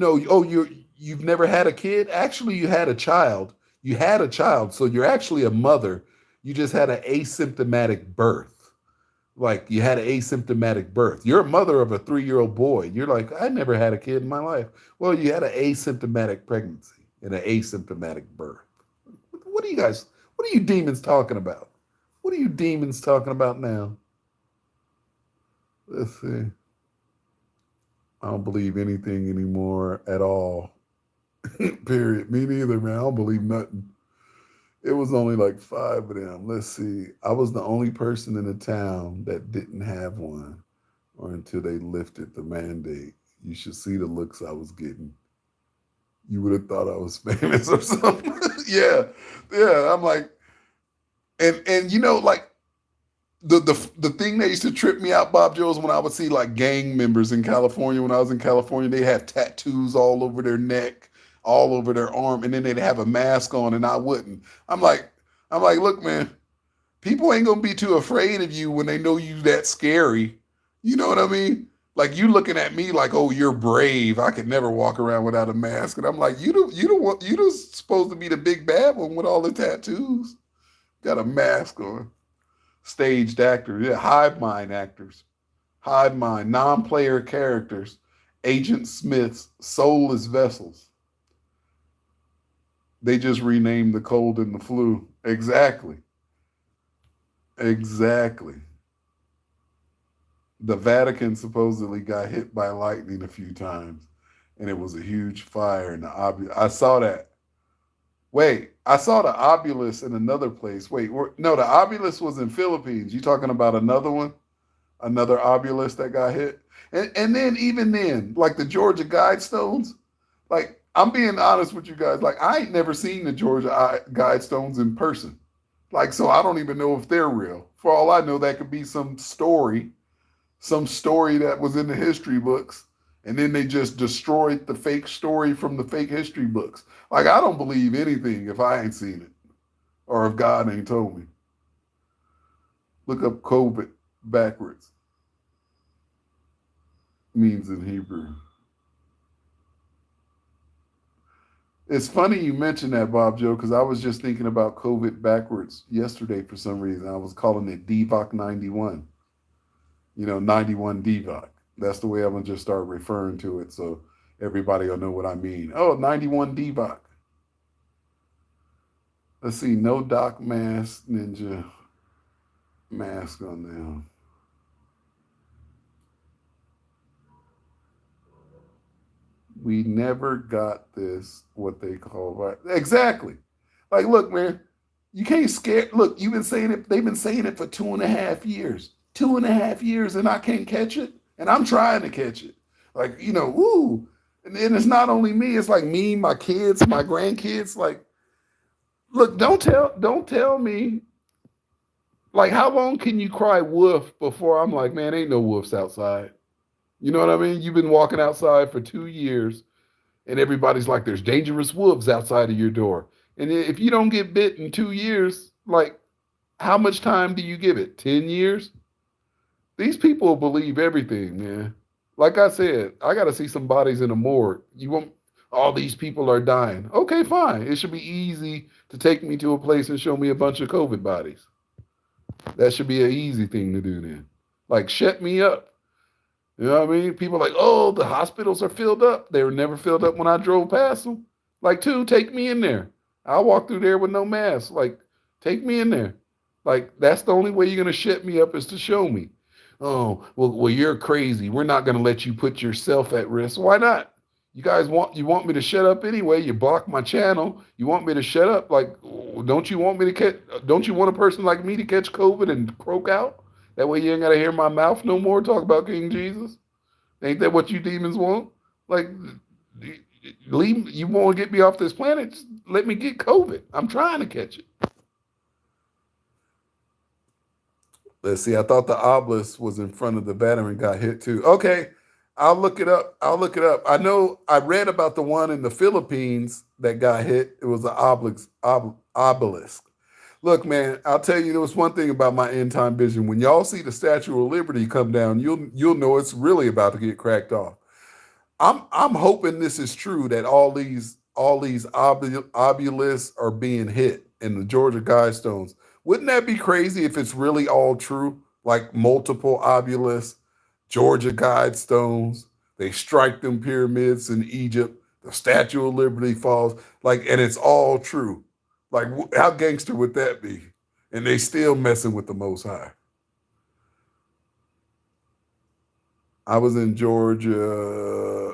A: oh, you've never had a kid. Actually, you had a child. You had a child, so you're actually a mother. You just had an asymptomatic birth. Like you had an asymptomatic birth. You're a mother of a 3-year-old boy. You're like, I never had a kid in my life. Well, you had an asymptomatic pregnancy and an asymptomatic birth. What are you guys? What are you demons talking about? What are you demons talking about now? Let's see. I don't believe anything anymore at all. Period. Me neither, man. I don't believe nothing. It was only like 5 of them. Let's see. I was the only person in the town that didn't have one, or until they lifted the mandate. You should see the looks I was getting. You would have thought I was famous or something. Yeah, yeah. I'm like, and like the thing that used to trip me out, Bob Joe, is when I would see like gang members in California. When I was in California, they have tattoos all over their neck, all over their arm, and then they'd have a mask on, and I wouldn't. I'm like, look, man, people ain't gonna be too afraid of you when they know you that scary. You know what I mean? Like you looking at me like, oh, you're brave. I could never walk around without a mask, and I'm like, you supposed to be the big bad one with all the tattoos. Got a mask on. Staged actors, yeah, hive mind actors, hive mind, non-player characters, Agent Smiths, soulless vessels. They just renamed the cold and the flu. Exactly. Exactly. The Vatican supposedly got hit by lightning a few times, and it was a huge fire. And I saw that. Wait, I saw the obelisk in another place. Wait, no, the obelisk was in Philippines. You talking about another one? Another obelisk that got hit? And then even then, like the Georgia Guidestones, like I'm being honest with you guys, like I ain't never seen the Georgia Guidestones in person. Like, so I don't even know if they're real. For all I know, that could be some story that was in the history books, and then they just destroyed the fake story from the fake history books. Like, I don't believe anything if I ain't seen it or if God ain't told me. Look up COVID backwards, means in Hebrew. It's funny you mentioned that, Bob Joe, because I was just thinking about COVID backwards yesterday for some reason. I was calling it DVOC 91. 91 DVOC. That's the way I'm going to just start referring to it so everybody will know what I mean. Oh, 91 DVOC. Let's see. No Doc Mask Ninja mask on them. We never got this, what they call, right? Exactly. Like, look, man, you can't scare. Look, you've been saying it. They've been saying it for 2.5 years. 2.5 years, and I can't catch it. And I'm trying to catch it. Like, ooh. And then it's not only me, it's like me, my kids, my grandkids. Like, look, don't tell me. Like, how long can you cry wolf before I'm like, man, ain't no wolves outside? You know what I mean? You've been walking outside for 2 years, and everybody's like, there's dangerous wolves outside of your door. And if you don't get bit in 2 years, like, how much time do you give it? 10 years? These people believe everything, man. Like I said, I got to see some bodies in the morgue. You want all these people are dying. Okay, fine. It should be easy to take me to a place and show me a bunch of COVID bodies. That should be an easy thing to do then. Like, shut me up. You know what I mean? People are like, oh, the hospitals are filled up. They were never filled up when I drove past them. Like, take me in there. I'll walk through there with no mask. Like, take me in there. Like that's the only way you're gonna shut me up is to show me. Oh, well, you're crazy. We're not gonna let you put yourself at risk. Why not? You want me to shut up anyway? You block my channel. You want me to shut up? Like, don't you want me to catch? Don't you want a person like me to catch COVID and croak out? That way you ain't gotta hear my mouth no more talk about King Jesus. Ain't that what you demons want? Like, leave. You want to get me off this planet? Just let me get COVID. I'm trying to catch it. Let's see. I thought the obelisk was in front of the Vatican and got hit too. Okay, I'll look it up. I'll look it up. I know I read about the one in the Philippines that got hit. It was an obelisk. Look, man, I'll tell you, there was one thing about my end time vision. When y'all see the Statue of Liberty come down, you'll know it's really about to get cracked off. I'm hoping this is true that all these obelisks are being hit in the Georgia Guidestones. Wouldn't that be crazy if it's really all true? Like multiple obelisks, Georgia Guidestones, they strike them pyramids in Egypt, the Statue of Liberty falls, like, and it's all true. Like, how gangster would that be? And they still messing with the Most High. I was in Georgia.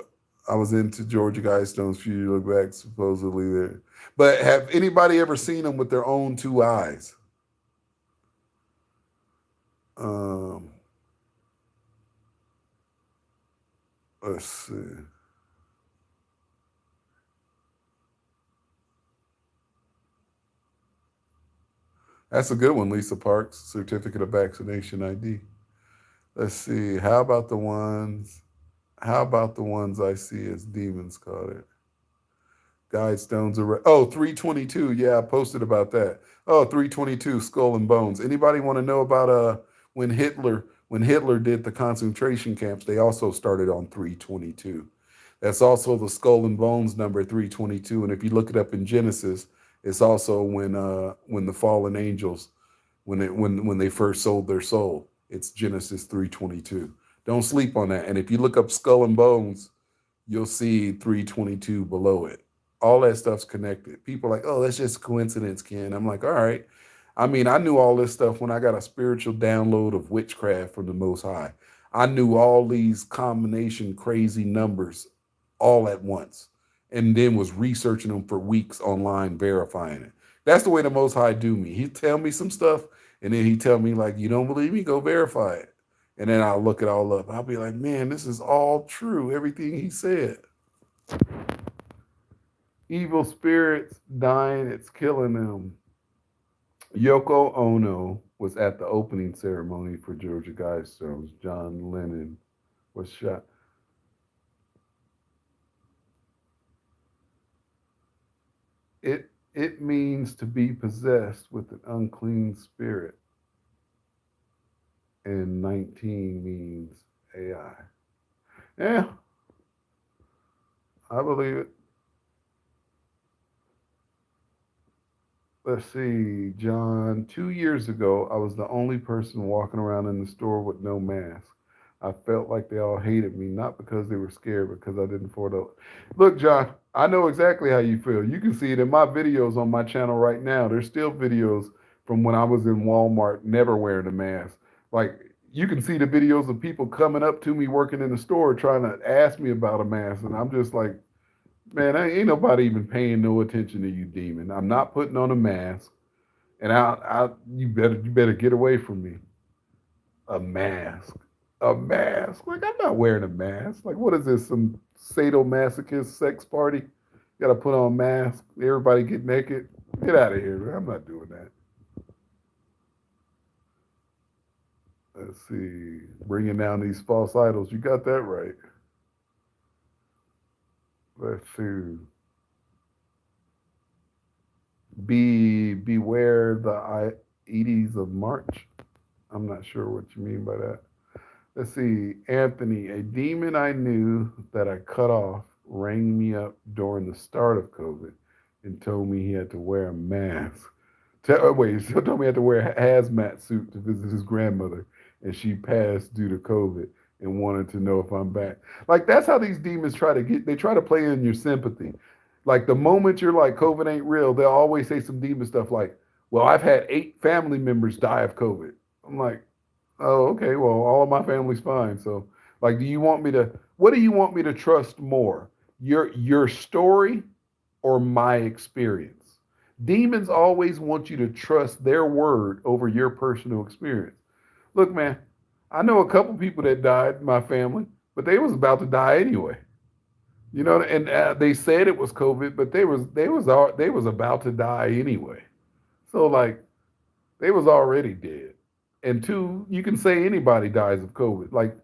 A: I was into Georgia Guidestones a few years back, supposedly there. But have anybody ever seen them with their own two eyes? Um, let's see. That's a good one, Lisa Parks. Certificate of Vaccination ID. Let's see. How about the ones I see as demons called it? Guidestones are oh 322. Yeah, I posted about that. Oh, 322 Skull and Bones. Anybody want to know about when Hitler did the concentration camps, they also started on 322. That's also the Skull and Bones number 322. And if you look it up in Genesis, it's also when the fallen angels when they first sold their soul. It's Genesis 322. Don't sleep on that. And if you look up Skull and Bones, you'll see 322 below it. All that stuff's connected. People are like, oh, that's just coincidence, Ken. I'm like, all right. I mean, I knew all this stuff when I got a spiritual download of witchcraft from the Most High. I knew all these combination crazy numbers all at once and then was researching them for weeks online, verifying it. That's the way the Most High do me. He tell me some stuff and then he tell me like, you don't believe me? Go verify it. And then I'll look it all up. I'll be like, man, this is all true. Everything he said. Evil spirits dying, it's killing them. Yoko Ono was at the opening ceremony for Georgia Guidestones. John Lennon was shot. It means to be possessed with an unclean spirit. And 19 means AI. Yeah, I believe it. Let's see, John. 2 years ago, I was the only person walking around in the store with no mask. I felt like they all hated me, not because they were scared, because I didn't afford to. Look, John, I know exactly how you feel. You can see it in my videos on my channel right now. There's still videos from when I was in Walmart never wearing a mask. Like, you can see the videos of people coming up to me working in the store trying to ask me about a mask. And I'm just like, man, ain't nobody even paying no attention to you, demon. I'm not putting on a mask, and you better get away from me. A mask, a mask. Like I'm not wearing a mask. Like what is this? Some sadomasochist sex party? You got to put on a mask. Everybody get naked. Get out of here, man. I'm not doing that. Let's see. Bringing down these false idols. You got that right. Let's see. Beware the Eddies of March. I'm not sure what you mean by that. Let's see. Anthony, a demon I knew that I cut off rang me up during the start of COVID and told me he had to wear a mask. Wait, he told me he had to wear a hazmat suit to visit his grandmother, and she passed due to COVID and wanted to know if I'm back. Like that's how these demons try to get. They try to play in your sympathy. Like the moment you're like COVID ain't real, they'll always say some demon stuff like, Well, I've had 8 family members die of COVID. I'm like, oh, okay, well, all of my family's fine. So, like, what do you want me to trust more? Your story or my experience? Demons always want you to trust their word over your personal experience. Look, man, I know a couple people that died in my family, but they was about to die anyway. You know, and they said it was COVID, but they was about to die anyway. So like they was already dead. And two, you can say anybody dies of COVID. Like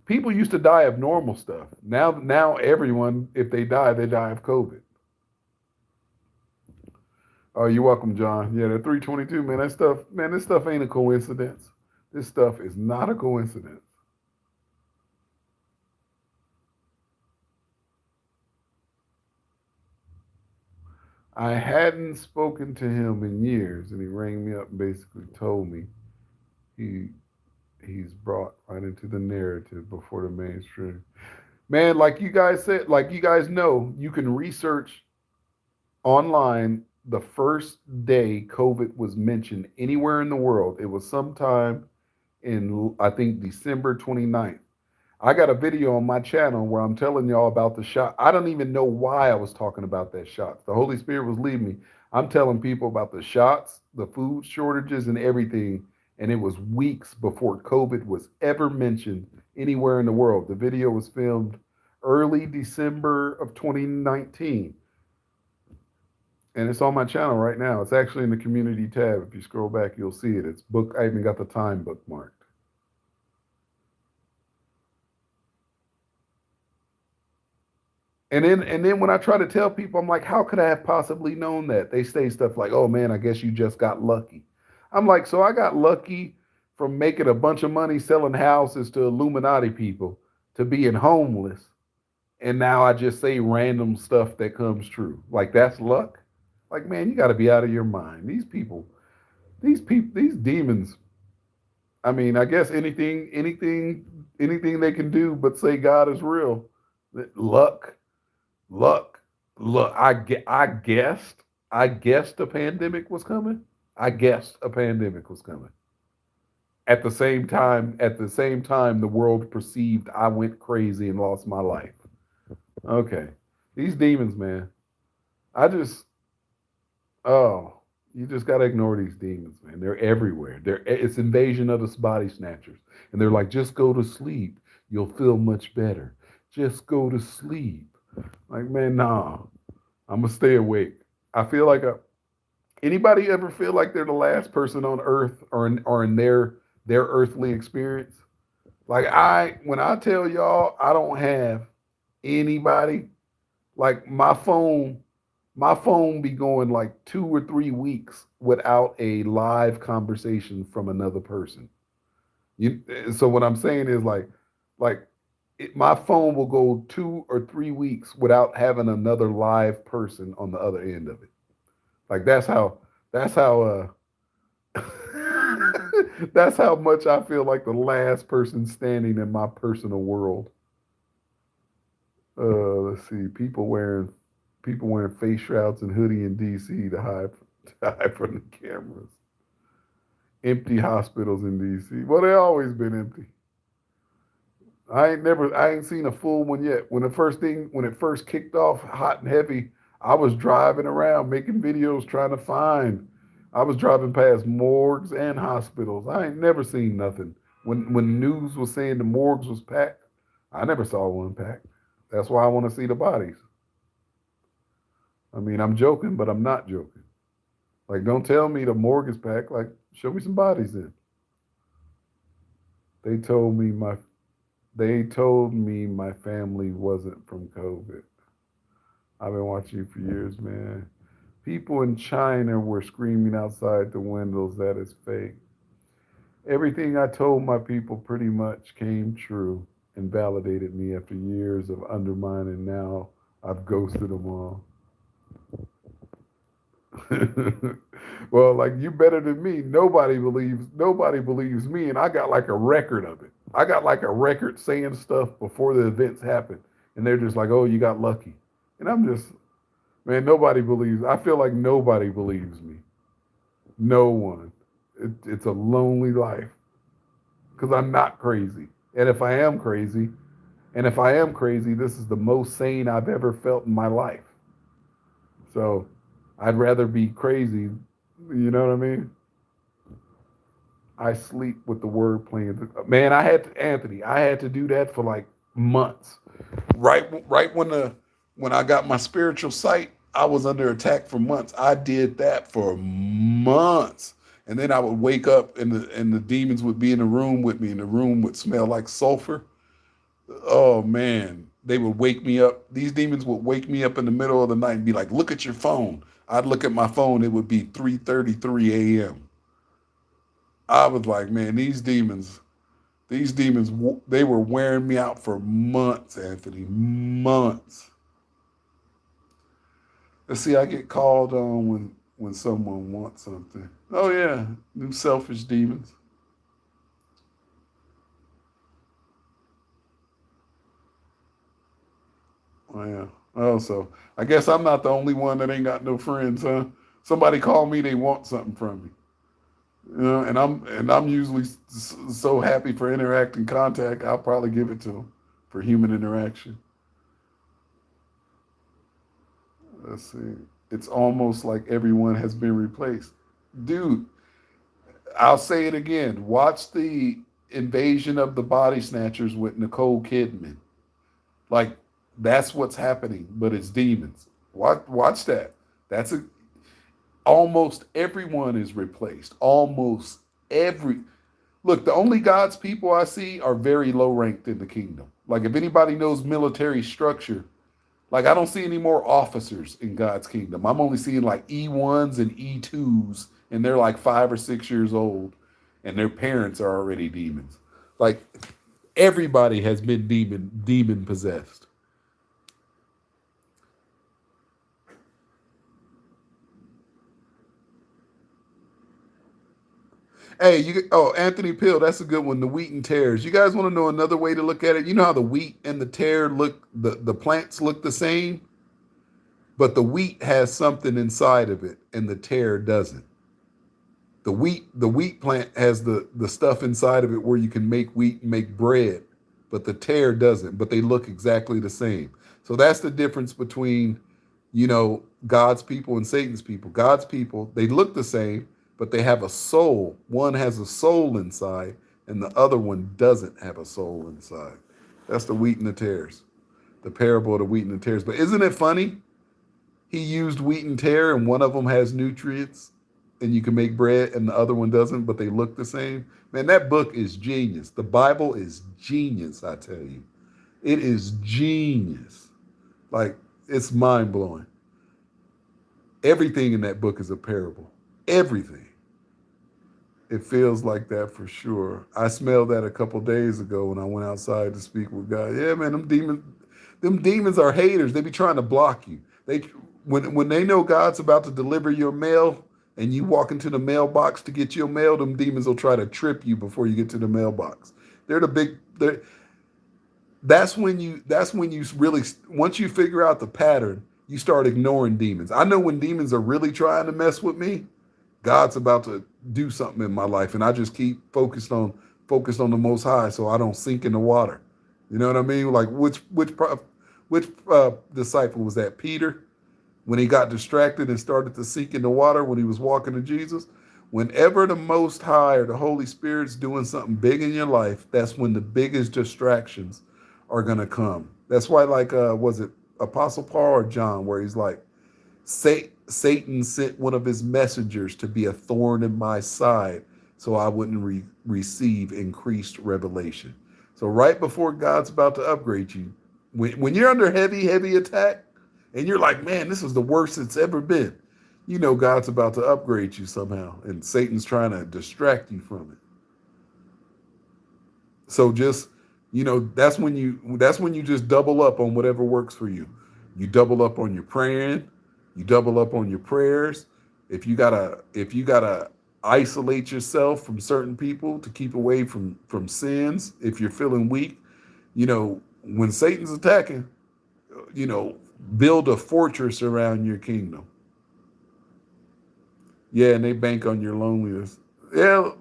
A: people used to die of normal stuff. Now everyone, if they die of COVID. Oh, you're welcome, John. Yeah, the 322, man, this stuff ain't a coincidence. This stuff is not a coincidence. I hadn't spoken to him in years, and he rang me up and basically told me he he's brought right into the narrative before the mainstream. Man, like you guys said, like you guys know, you can research online the first day COVID was mentioned anywhere in the world. It was sometime in, I think, December 29th. I got a video on my channel where I'm telling y'all about the shot. I don't even know why I was talking about that shot. The Holy Spirit was leading me. I'm telling people about the shots, the food shortages, and everything. And it was weeks before COVID was ever mentioned anywhere in the world. The video was filmed early December of 2019. And it's on my channel right now. It's actually in the community tab. If you scroll back, you'll see it. It's book. I even got the time bookmarked. And then when I try to tell people, I'm like, how could I have possibly known that? They say stuff like, oh man, I guess you just got lucky. I'm like, so I got lucky from making a bunch of money selling houses to Illuminati people to being homeless. And now I just say random stuff that comes true. Like that's luck. Like, man, you gotta be out of your mind. These demons, I mean, I guess anything they can do but say God is real. Luck, luck, luck. I guessed a pandemic was coming. I guessed a pandemic was coming. At the same time, the world perceived I went crazy and lost my life. Okay, these demons, man. I just, oh, you just gotta ignore these demons, man. They're everywhere. It's invasion of the body snatchers, and they're like, just go to sleep. You'll feel much better. Just go to sleep. Like, man, nah. I'm gonna stay awake. I feel like anybody ever feel like they're the last person on earth or in their earthly experience? Like when I tell y'all I don't have anybody, like my phone be going like 2 or 3 weeks without a live conversation from another person. You so what I'm saying is my phone will go 2 or 3 weeks without having another live person on the other end of it. Like that's how that's how much I feel like the last person standing in my personal world. Let's see, people wearing face shrouds and hoodie in DC to hide from the cameras. Empty hospitals in DC. Well, they always been empty. I ain't seen a full one yet. When it first kicked off hot and heavy, I was driving around making videos trying to find. I was driving past morgues and hospitals. I ain't never seen nothing. When news was saying the morgues was packed, I never saw one packed. That's why I want to see the bodies. I mean, I'm joking, but I'm not joking. Like, don't tell me the morgue is packed. Like, show me some bodies in. They told me my they told me my family wasn't from COVID. I've been watching you for years, man. People in China were screaming outside the windows that is fake. Everything I told my people pretty much came true and validated me after years of undermining. Now I've ghosted them all. Well, like you better than me. Nobody believes me, and I got like a record of it. I got like a record saying stuff before the events happen, and they're just like, "Oh, you got lucky," and I'm just, man, nobody believes. I feel like nobody believes me. No one. It's a lonely life because I'm not crazy. And if I am crazy, this is the most sane I've ever felt in my life. So I'd rather be crazy. You know what I mean? I sleep with the word playing. Man, Anthony. I had to do that for like months. Right when I got my spiritual sight, I was under attack for months. I did that for months. And then I would wake up and the demons would be in the room with me, and the room would smell like sulfur. Oh man, they would wake me up. These demons would wake me up in the middle of the night and be like, "Look at your phone." I'd look at my phone, it would be 3:33 a.m. I was like, "Man, these demons, they were wearing me out for months, Anthony, months." Let's see, I get called on when someone wants something. Oh yeah, them selfish demons. Oh yeah. Oh, so I guess I'm not the only one that ain't got no friends, huh? Somebody call me, they want something from me. You know, and I'm usually so happy for interacting contact. I'll probably give it to them for human interaction. Let's see. It's almost like everyone has been replaced. Dude, I'll say it again. Watch the Invasion of the Body Snatchers with Nicole Kidman. Like that's what's happening, but it's demons. Watch that. That's a almost everyone is replaced. Almost every look, the only God's people I see are very low ranked in the kingdom. Like if anybody knows military structure, like I don't see any more officers in God's kingdom. I'm only seeing like E1s and E2s, and they're like 5 or 6 years old, and their parents are already demons. Like everybody has been demon possessed. Hey, Anthony Pill, that's a good one. The wheat and tares. You guys want to know another way to look at it? You know how the wheat and the tare look, the plants look the same, but the wheat has something inside of it, and the tare doesn't. The wheat plant has the stuff inside of it where you can make wheat and make bread, but the tare doesn't. But they look exactly the same. So that's the difference between God's people and Satan's people. God's people, they look the same, but they have a soul. One has a soul inside, and the other one doesn't have a soul inside. That's the wheat and the tares. The parable of the wheat and the tares. But isn't it funny? He used wheat and tare, and one of them has nutrients, and you can make bread, and the other one doesn't, but they look the same. Man, that book is genius. The Bible is genius, I tell you. It is genius. Like, it's mind blowing. Everything in that book is a parable. Everything. It feels like that for sure. I smelled that a couple days ago when I went outside to speak with God. Yeah, man, them demons are haters. They be trying to block you. When they know God's about to deliver your mail and you walk into the mailbox to get your mail, them demons will try to trip you before you get to the mailbox. They're the big they're, that's when you really once you figure out the pattern, you start ignoring demons. I know when demons are really trying to mess with me, God's about to do something in my life, and I just keep focused on the Most High, so I don't sink in the water. You know what I mean? Like which disciple was that? Peter, when he got distracted and started to sink in the water when he was walking to Jesus. Whenever the Most High or the Holy Spirit's doing something big in your life, that's when the biggest distractions are gonna come. That's why, like, was it Apostle Paul or John, where he's like, Satan sent one of his messengers to be a thorn in my side so I wouldn't receive increased revelation. So, right before God's about to upgrade you, when you're under heavy, heavy attack and you're like, man, this is the worst it's ever been, God's about to upgrade you somehow, and Satan's trying to distract you from it. So just that's when you just double up on whatever works for you. You double up on your praying, you double up on your prayers. If you gotta isolate yourself from certain people to keep away from sins, if you're feeling weak, when Satan's attacking, you know, build a fortress around your kingdom. Yeah, and they bank on your loneliness. Yeah,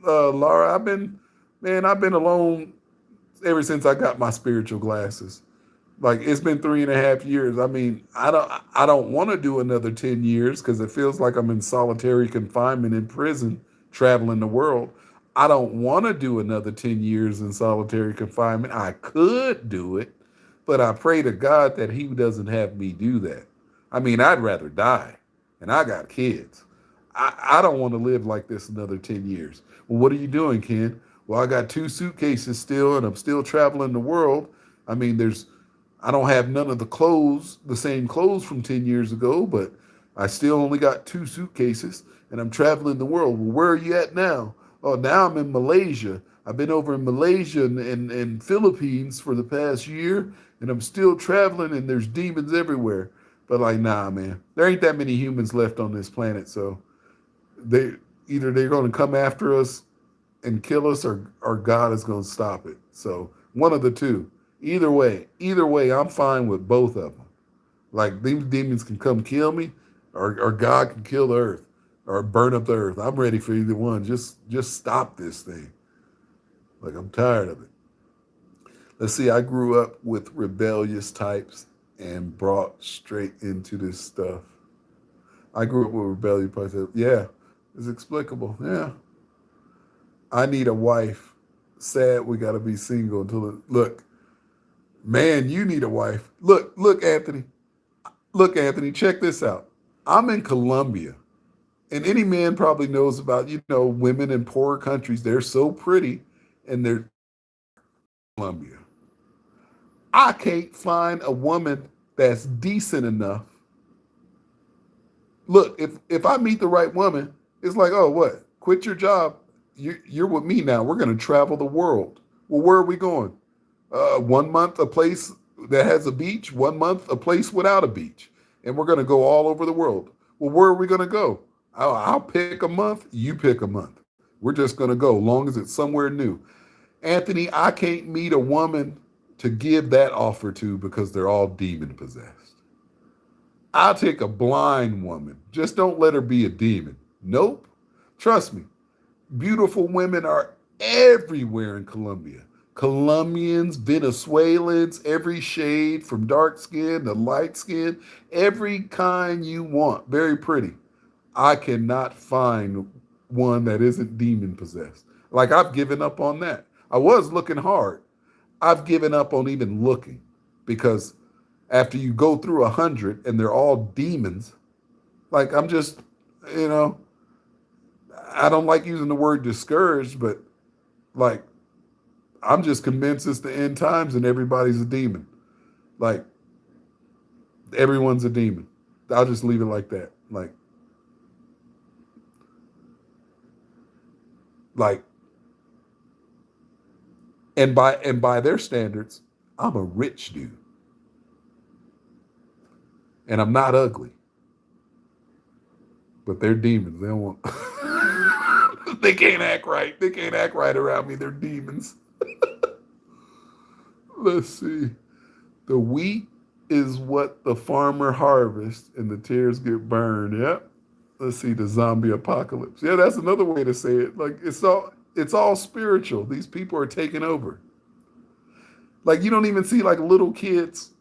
A: Laura, I've been alone ever since I got my spiritual glasses. Like it's been 3.5 years. I mean, I don't want to do another 10 years because it feels like I'm in solitary confinement in prison, traveling the world. I don't want to do another 10 years in solitary confinement. I could do it, but I pray to God that He doesn't have me do that. I mean, I'd rather die, and I got kids. I don't want to live like this another 10 years. Well, what are you doing, Ken? Well, I got two suitcases still, and I'm still traveling the world. I mean, I don't have none of the clothes, the same clothes from 10 years ago, but I still only got two suitcases and I'm traveling the world. Well, where are you at now? Oh, now I'm in Malaysia. I've been over in Malaysia and Philippines for the past year and I'm still traveling and there's demons everywhere. But like, nah, man, there ain't that many humans left on this planet. So they either they're going to come after us and kill us or God is going to stop it. So one of the two. Either way, I'm fine with both of them. Like these demons can come kill me, or God can kill the earth, or burn up the earth. I'm ready for either one. Just stop this thing. Like I'm tired of it. Let's see. I grew up with rebellious types and brought straight into this stuff. I grew up with rebellious types. Yeah, it's explicable. Yeah, I need a wife. Sad we got to be single until it, look. Man, you need a wife. Anthony. Look, Anthony, check this out. I'm in Colombia, and any man probably knows about, women in poorer countries. They're so pretty, and they're Colombia. I can't find a woman that's decent enough. Look, if I meet the right woman, it's like, oh, what? Quit your job. You're with me now. We're going to travel the world. Well, where are we going? 1 month a place that has a beach, 1 month a place without a beach, and we're going to go all over the world. Well, where are we going to go? I'll pick a month, you pick a month. We're just going to go, long as it's somewhere new. Anthony, I can't meet a woman to give that offer to because they're all demon possessed. I'll take a blind woman. Just don't let her be a demon. Nope. Trust me, beautiful women are everywhere in Colombia. Colombians, Venezuelans, every shade from dark skin to light skin, every kind you want. Very pretty. I cannot find one that isn't demon possessed. Like I've given up on that. I was looking hard. I've given up on even looking because after you go through 100 and they're all demons, like I'm just, you know, I don't like using the word discouraged, but like I'm just convinced it's the end times and everybody's a demon. Like everyone's a demon. I'll just leave it like that. Like and by their standards, I'm a rich dude. And I'm not ugly. But they're demons. They don't want they can't act right. They can't act right around me. They're demons. Let's see. The wheat is what the farmer harvests and the tares get burned. Yep. Let's see, the zombie apocalypse. Yeah, that's another way to say it. Like it's all spiritual. These people are taking over. Like you don't even see like little kids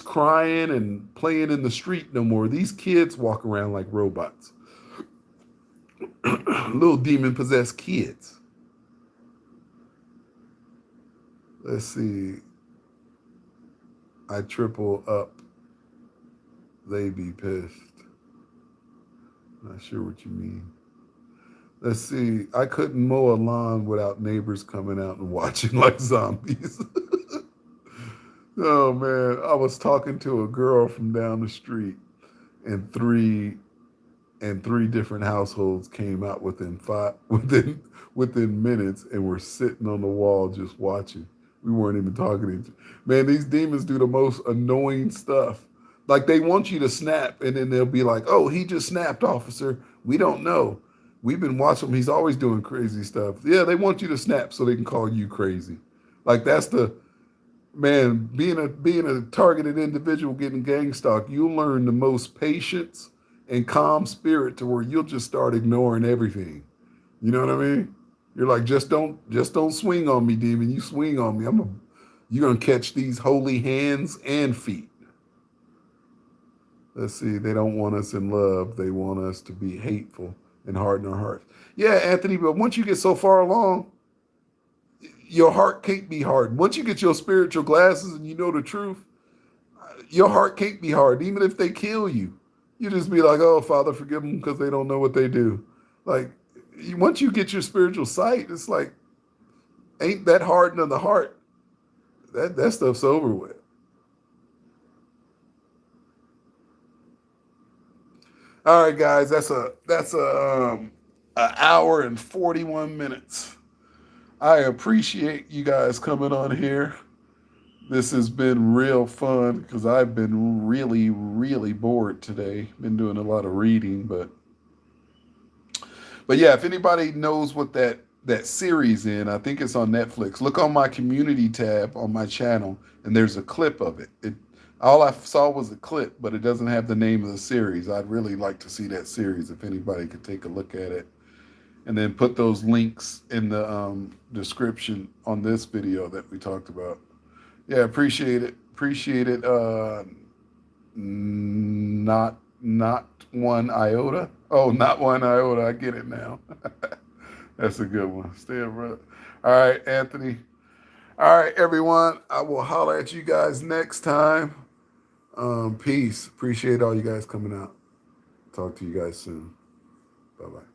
A: crying and playing in the street no more. These kids walk around like robots. Little demon possessed kids. Let's see. I triple up. They be pissed. Not sure what you mean. Let's see. I couldn't mow a lawn without neighbors coming out and watching like zombies. Oh man, I was talking to a girl from down the street, and three different households came out within minutes and were sitting on the wall just watching. We weren't even talking to each other. Man, these demons do the most annoying stuff. Like they want you to snap, and then they'll be like, "Oh, he just snapped, officer. We don't know. We've been watching him. He's always doing crazy stuff." Yeah, they want you to snap so they can call you crazy. Like that's the man being a targeted individual getting gang stalked. You'll learn the most patience and calm spirit to where you'll just start ignoring everything. You know what I mean? You're like, just don't swing on me, demon. You swing on me, you're gonna catch these holy hands and feet. Let's see, they don't want us in love. They want us to be hateful and harden our hearts. Yeah, Anthony, but once you get so far along, your heart can't be hardened. Once you get your spiritual glasses and you know the truth, your heart can't be hard. Even if they kill you, you just be like, oh, Father, forgive them because they don't know what they do. Like, once you get your spiritual sight, it's like, ain't that hardening of the heart? That stuff's over with. All right, guys, that's a hour and 41 minutes. I appreciate you guys coming on here. This has been real fun because I've been really, really bored today. Been doing a lot of reading, but yeah, if anybody knows what that series in, I think it's on Netflix. Look on my community tab on my channel, and there's a clip of it. All I saw was a clip, but it doesn't have the name of the series. I'd really like to see that series if anybody could take a look at it, and then put those links in the description on this video that we talked about. Yeah, appreciate it. Appreciate it. Not one iota. Oh, not one iota. I get it now. That's a good one. Stay up, brother. All right, Anthony. All right, everyone. I will holler at you guys next time. Peace. Appreciate all you guys coming out. Talk to you guys soon. Bye-bye.